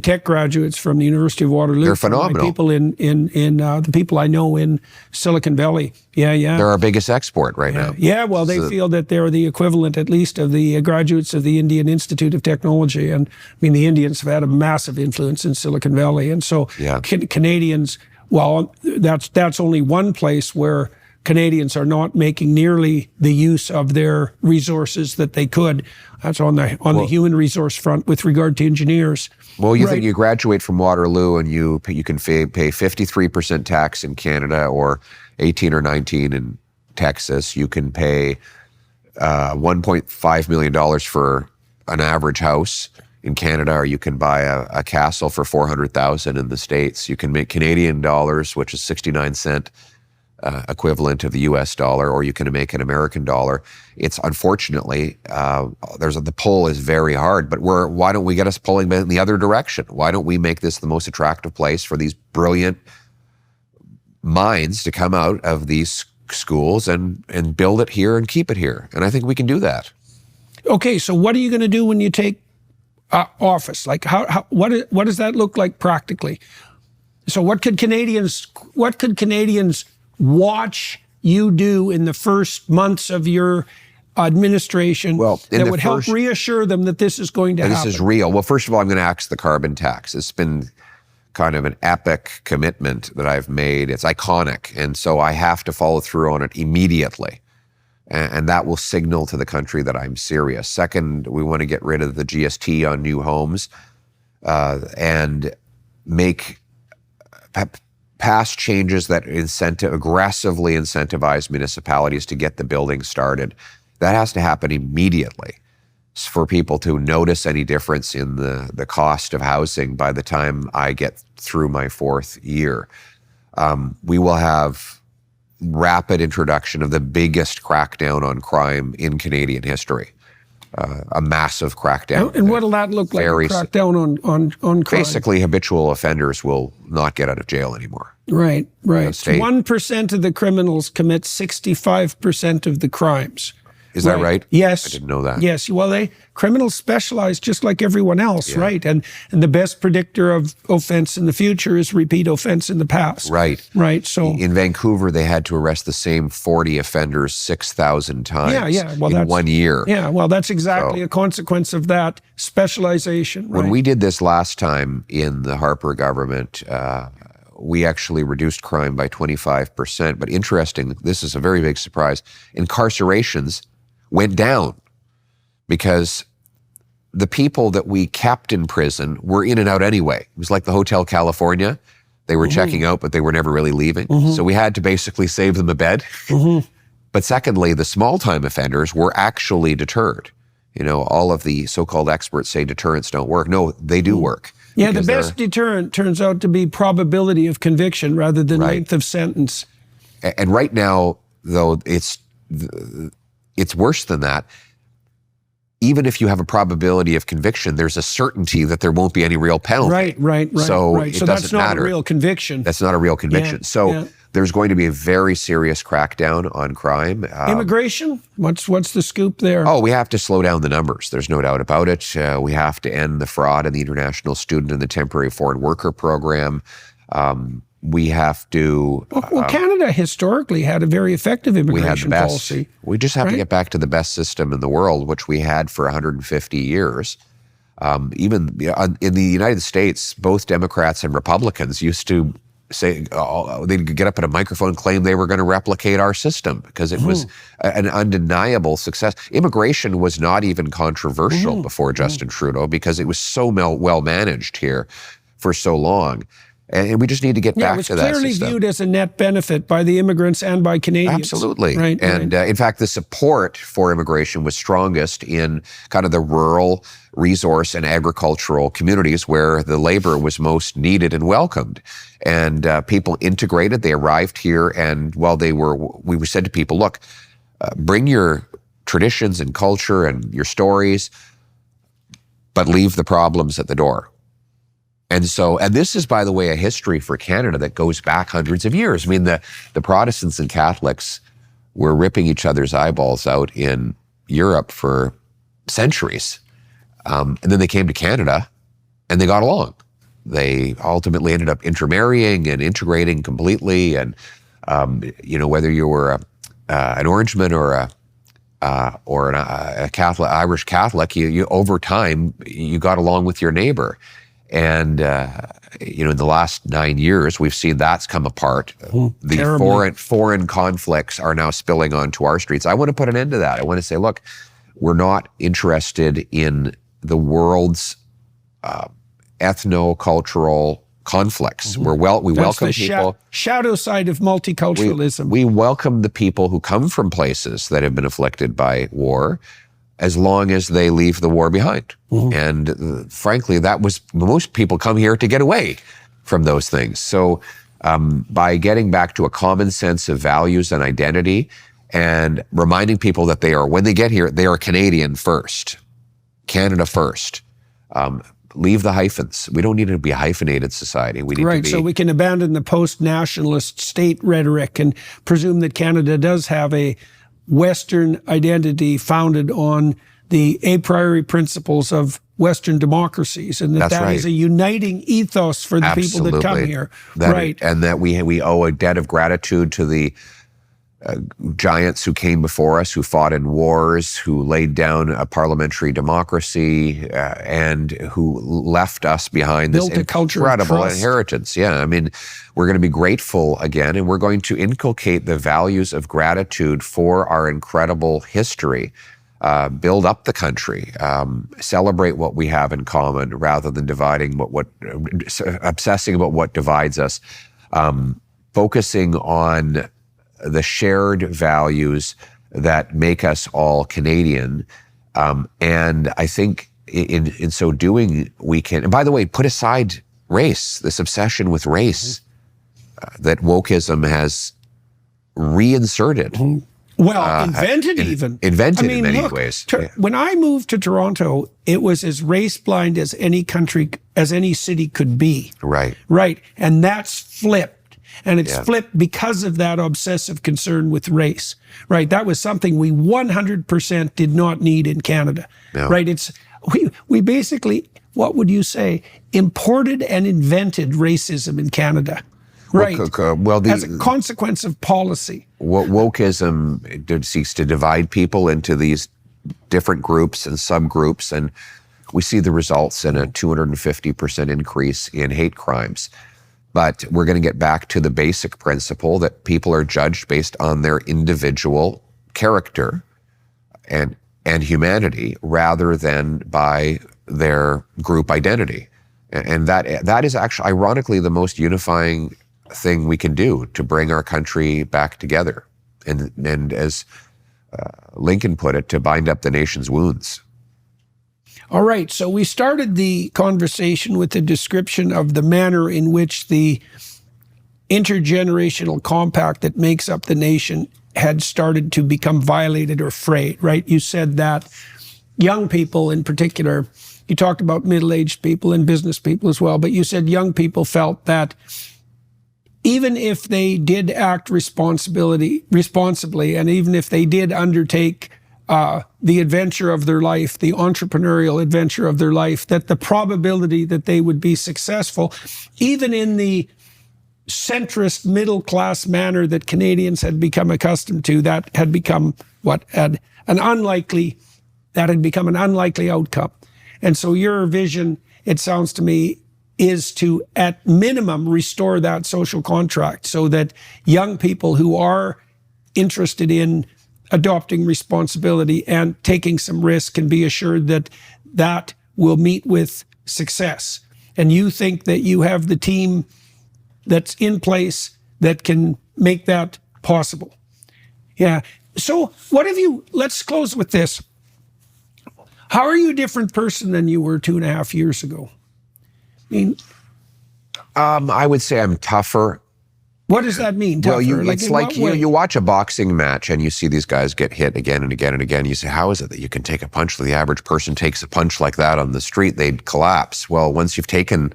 S2: tech graduates from the University of Waterloo.
S1: They're phenomenal.
S2: People the people I know in Silicon Valley. Yeah.
S1: They're our biggest export right now.
S2: Yeah, well, they feel that they're the equivalent, at least, of the graduates of the Indian Institute of Technology. And I mean, the Indians have had a massive influence in Silicon Valley. And so Canadians, well, that's only one place where Canadians are not making nearly the use of their resources that they could. That's on the human resource front with regard to engineers.
S1: Well, you think you graduate from Waterloo and you can pay 53% tax in Canada or 18 or 19 in Texas. You can pay $1.5 million for an average house in Canada, or you can buy a castle for $400,000 in the States. You can make Canadian dollars, which is 69-cent equivalent of the US dollar, or you can make an American dollar. It's unfortunately, the pull is very hard, but why don't we get us pulling in the other direction? Why don't we make this the most attractive place for these brilliant minds to come out of these schools and build it here and keep it here? And I think we can do that.
S2: Okay, so what are you going to do when you take office? Like, what does that look like practically? So what could Canadians watch you do in the first months of your administration that would help reassure them that this is going to happen?
S1: This is real. Well, first of all, I'm going to axe the carbon tax. It's been kind of an epic commitment that I've made. It's iconic. And so I have to follow through on it immediately. And that will signal to the country that I'm serious. Second, we want to get rid of the GST on new homes and make pass changes that aggressively incentivize municipalities to get the building started. That has to happen immediately for people to notice any difference in the cost of housing by the time I get through my 4th year. We will have rapid introduction of the biggest crackdown on crime in Canadian history. A massive crackdown.
S2: And what will that look like, a crackdown on crime?
S1: Basically, habitual offenders will not get out of jail anymore.
S2: Right. 1% of the criminals commit 65% of the crimes.
S1: Is that right?
S2: Yes.
S1: I didn't know that.
S2: Yes. Well, criminals specialize just like everyone else, right? And the best predictor of offense in the future is repeat offense in the past.
S1: Right.
S2: So
S1: in Vancouver, they had to arrest the same 40 offenders 6,000 times in 1 year.
S2: Yeah. Well, that's exactly a consequence of that specialization.
S1: When we did this last time in the Harper government, we actually reduced crime by 25%. But interesting, this is a very big surprise. Incarcerations went down because the people that we kept in prison were in and out anyway. It was like the Hotel California. They were checking out, but they were never really leaving. So we had to basically save them a bed. But secondly, the small-time offenders were actually deterred. You know, all of the so-called experts say deterrents don't work. No, they do work.
S2: Yeah, the best deterrent turns out to be probability of conviction rather than length of sentence.
S1: And right now, though, it's worse than that. Even if you have a probability of conviction, there's a certainty that there won't be any real penalty.
S2: Right.
S1: So it
S2: so
S1: doesn't
S2: that's not
S1: matter.
S2: a real conviction.
S1: That's not a real conviction. There's going to be a very serious crackdown on crime.
S2: Immigration? What's the scoop there?
S1: Oh, we have to slow down the numbers. There's no doubt about it. We have to end the fraud in the international student and the temporary foreign worker program. We have to...
S2: Well, Canada historically had a very effective immigration policy.
S1: We just have to get back to the best system in the world, which we had for 150 years. Even in the United States, both Democrats and Republicans used to say, they'd get up at a microphone and claim they were going to replicate our system because it was an undeniable success. Immigration was not even controversial before Justin Trudeau because it was so well managed here for so long. And we just need to get back to that system.
S2: It was clearly viewed as a net benefit by the immigrants and by Canadians.
S1: Absolutely. In fact, the support for immigration was strongest in kind of the rural, resource, and agricultural communities where the labor was most needed and welcomed. And people integrated, they arrived here, and while we said to people, look, bring your traditions and culture and your stories, but leave the problems at the door. And this is, by the way, a history for Canada that goes back hundreds of years. I mean, the Protestants and Catholics were ripping each other's eyeballs out in Europe for centuries. And then they came to Canada and they got along. They ultimately ended up intermarrying and integrating completely. And, whether you were an Orangeman or a Catholic, Irish Catholic, you over time, you got along with your neighbor. And, in the last 9 years, we've seen that's come apart. The foreign conflicts are now spilling onto our streets. I want to put an end to that. I want to say, look, we're not interested in the world's ethno-cultural conflicts. We welcome people.
S2: Shadow side of multiculturalism.
S1: We welcome the people who come from places that have been afflicted by war, as long as they leave the war behind. And frankly, most people come here to get away from those things. So by getting back to a common sense of values and identity and reminding people that when they get here, they are Canadian first, Canada first. Leave the hyphens. We don't need to be a hyphenated society. We need to be...
S2: So we can abandon the post-nationalist state rhetoric and presume that Canada does have a Western identity founded on the a priori principles of Western democracies, and that is a uniting ethos for the people that come here.
S1: And that we owe a debt of gratitude to the giants who came before us, who fought in wars, who laid down a parliamentary democracy, and who left us behind this incredible inheritance. Yeah, I mean, we're going to be grateful again, and we're going to inculcate the values of gratitude for our incredible history. Build up the country, celebrate what we have in common rather than obsessing about what divides us, focusing on the shared values that make us all Canadian. And I think in so doing, we can, and by the way, put aside race, this obsession with race that wokeism has reinserted.
S2: Well, invented even.
S1: Invented in many ways.
S2: When I moved to Toronto, it was as race blind as any country, as any city could be.
S1: Right.
S2: Right. And that's flipped. And it's flipped because of that obsessive concern with race. Right. That was something we 100% did not need in Canada.
S1: No.
S2: Right. We basically, what would you say, imported and invented racism in Canada. Right.
S1: Well,
S2: as a consequence of policy.
S1: Wokeism seeks to divide people into these different groups and subgroups, and we see the results in a 250% increase in hate crimes. But we're going to get back to the basic principle that people are judged based on their individual character and humanity rather than by their group identity. And that is actually, ironically, the most unifying thing we can do to bring our country back together. And as Lincoln put it, to bind up the nation's wounds.
S2: All right, so we started the conversation with a description of the manner in which the intergenerational compact that makes up the nation had started to become violated or frayed, right? You said that young people in particular, you talked about middle-aged people and business people as well, but you said young people felt that even if they did act responsibly, and even if they did undertake the adventure of their life, the entrepreneurial adventure of their life, that the probability that they would be successful, even in the centrist middle-class manner that Canadians had become accustomed to, that had become an unlikely outcome. And so your vision, it sounds to me, is to, at minimum, restore that social contract so that young people who are interested in adopting responsibility and taking some risk can be assured that that will meet with success. And you think that you have the team that's in place that can make that possible. Yeah. So let's close with this. How are you a different person than you were 2.5 years ago? I mean,
S1: I would say I'm tougher.
S2: What does that mean? Tougher?
S1: Well, it's like you watch a boxing match and you see these guys get hit again and again and again. You say, how is it that you can take a punch? The average person takes a punch like that on the street, they'd collapse. Well, once you've taken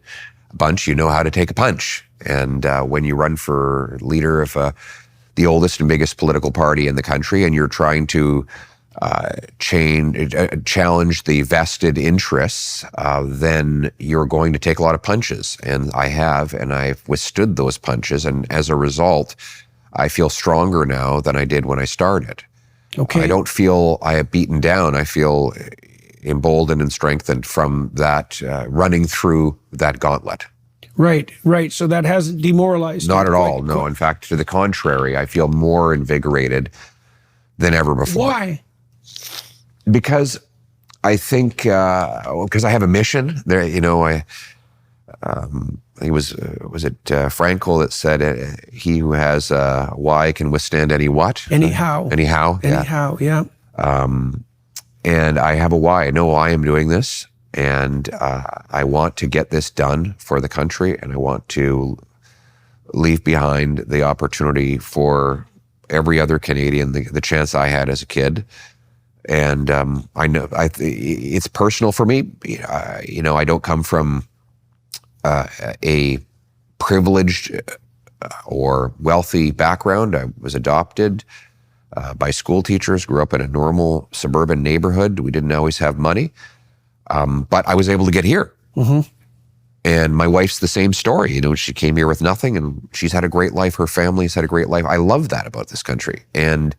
S1: a punch, you know how to take a punch. And when you run for leader of the oldest and biggest political party in the country, and you're trying to challenge the vested interests, then you're going to take a lot of punches. And I have, and I've withstood those punches. And as a result, I feel stronger now than I did when I started.
S2: Okay.
S1: I don't feel I have beaten down. I feel emboldened and strengthened from that, running through that gauntlet.
S2: Right. So that hasn't demoralized you?
S1: Not at all, no. In fact, to the contrary, I feel more invigorated than ever before.
S2: Why?
S1: Because I think, because I have a mission there, I think was it Frankel that said, he who has a why can withstand any what?
S2: Anyhow, yeah.
S1: And I have a why. I know why I'm doing this, and I want to get this done for the country, and I want to leave behind the opportunity for every other Canadian, the chance I had as a kid. And I know it's personal for me. I don't come from a privileged or wealthy background. I was adopted by school teachers, grew up in a normal suburban neighborhood. We didn't always have money, but I was able to get here.
S2: Mm-hmm.
S1: And my wife's the same story. You know, she came here with nothing and she's had a great life. Her family's had a great life. I love that about this country. And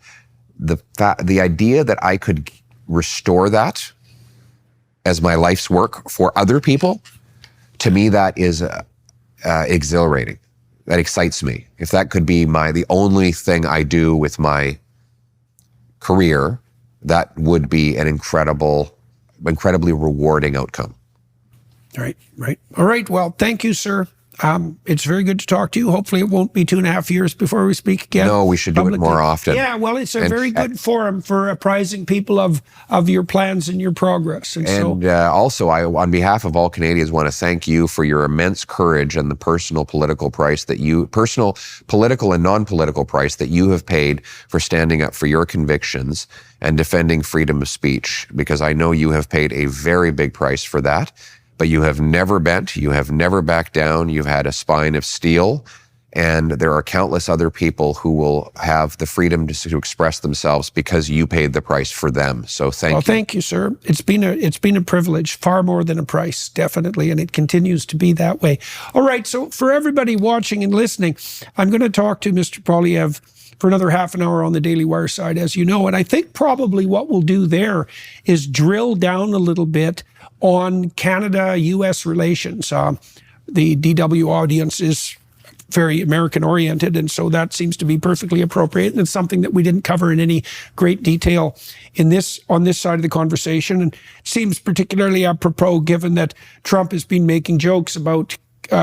S1: the idea that I could restore that as my life's work for other people, to me, that is exhilarating. That excites me. If that could be the only thing I do with my career, that would be an incredibly rewarding outcome.
S2: Right. All right. Well, thank you, sir. It's very good to talk to you. Hopefully it won't be 2.5 years before we speak again.
S1: No, we should do it more often.
S2: Yeah, well, it's a very good forum for apprising people of your plans and your progress.
S1: Also, I, on behalf of all Canadians, want to thank you for your immense courage and the personal political and non-political price that you have paid for standing up for your convictions and defending freedom of speech, because I know you have paid a very big price for that. But you have never bent, you have never backed down, you've had a spine of steel, and there are countless other people who will have the freedom to express themselves because you paid the price for them. So thank you.
S2: Well, thank you, sir. It's been a privilege, far more than a price, definitely, and it continues to be that way. All right, so for everybody watching and listening, I'm going to talk to Mr. Poilievre for another half an hour on the Daily Wire side, as you know, and I think probably what we'll do there is drill down a little bit on Canada-U.S. relations. The DW audience is very American-oriented, and so that seems to be perfectly appropriate, and it's something that we didn't cover in any great detail on this side of the conversation, and it seems particularly apropos given that Trump has been making jokes about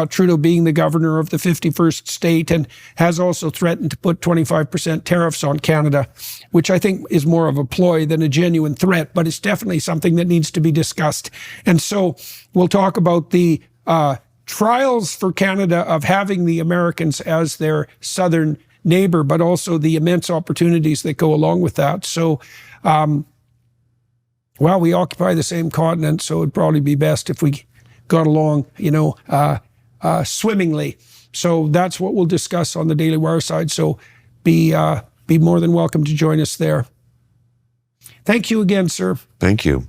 S2: Trudeau being the governor of the 51st state and has also threatened to put 25% tariffs on Canada, which I think is more of a ploy than a genuine threat, but it's definitely something that needs to be discussed. And so we'll talk about the trials for Canada of having the Americans as their southern neighbor, but also the immense opportunities that go along with that. So, well, we occupy the same continent, so it'd probably be best if we got along, swimmingly. So that's what we'll discuss on the Daily Wire side. So be more than welcome to join us there. Thank you again, sir.
S1: Thank you.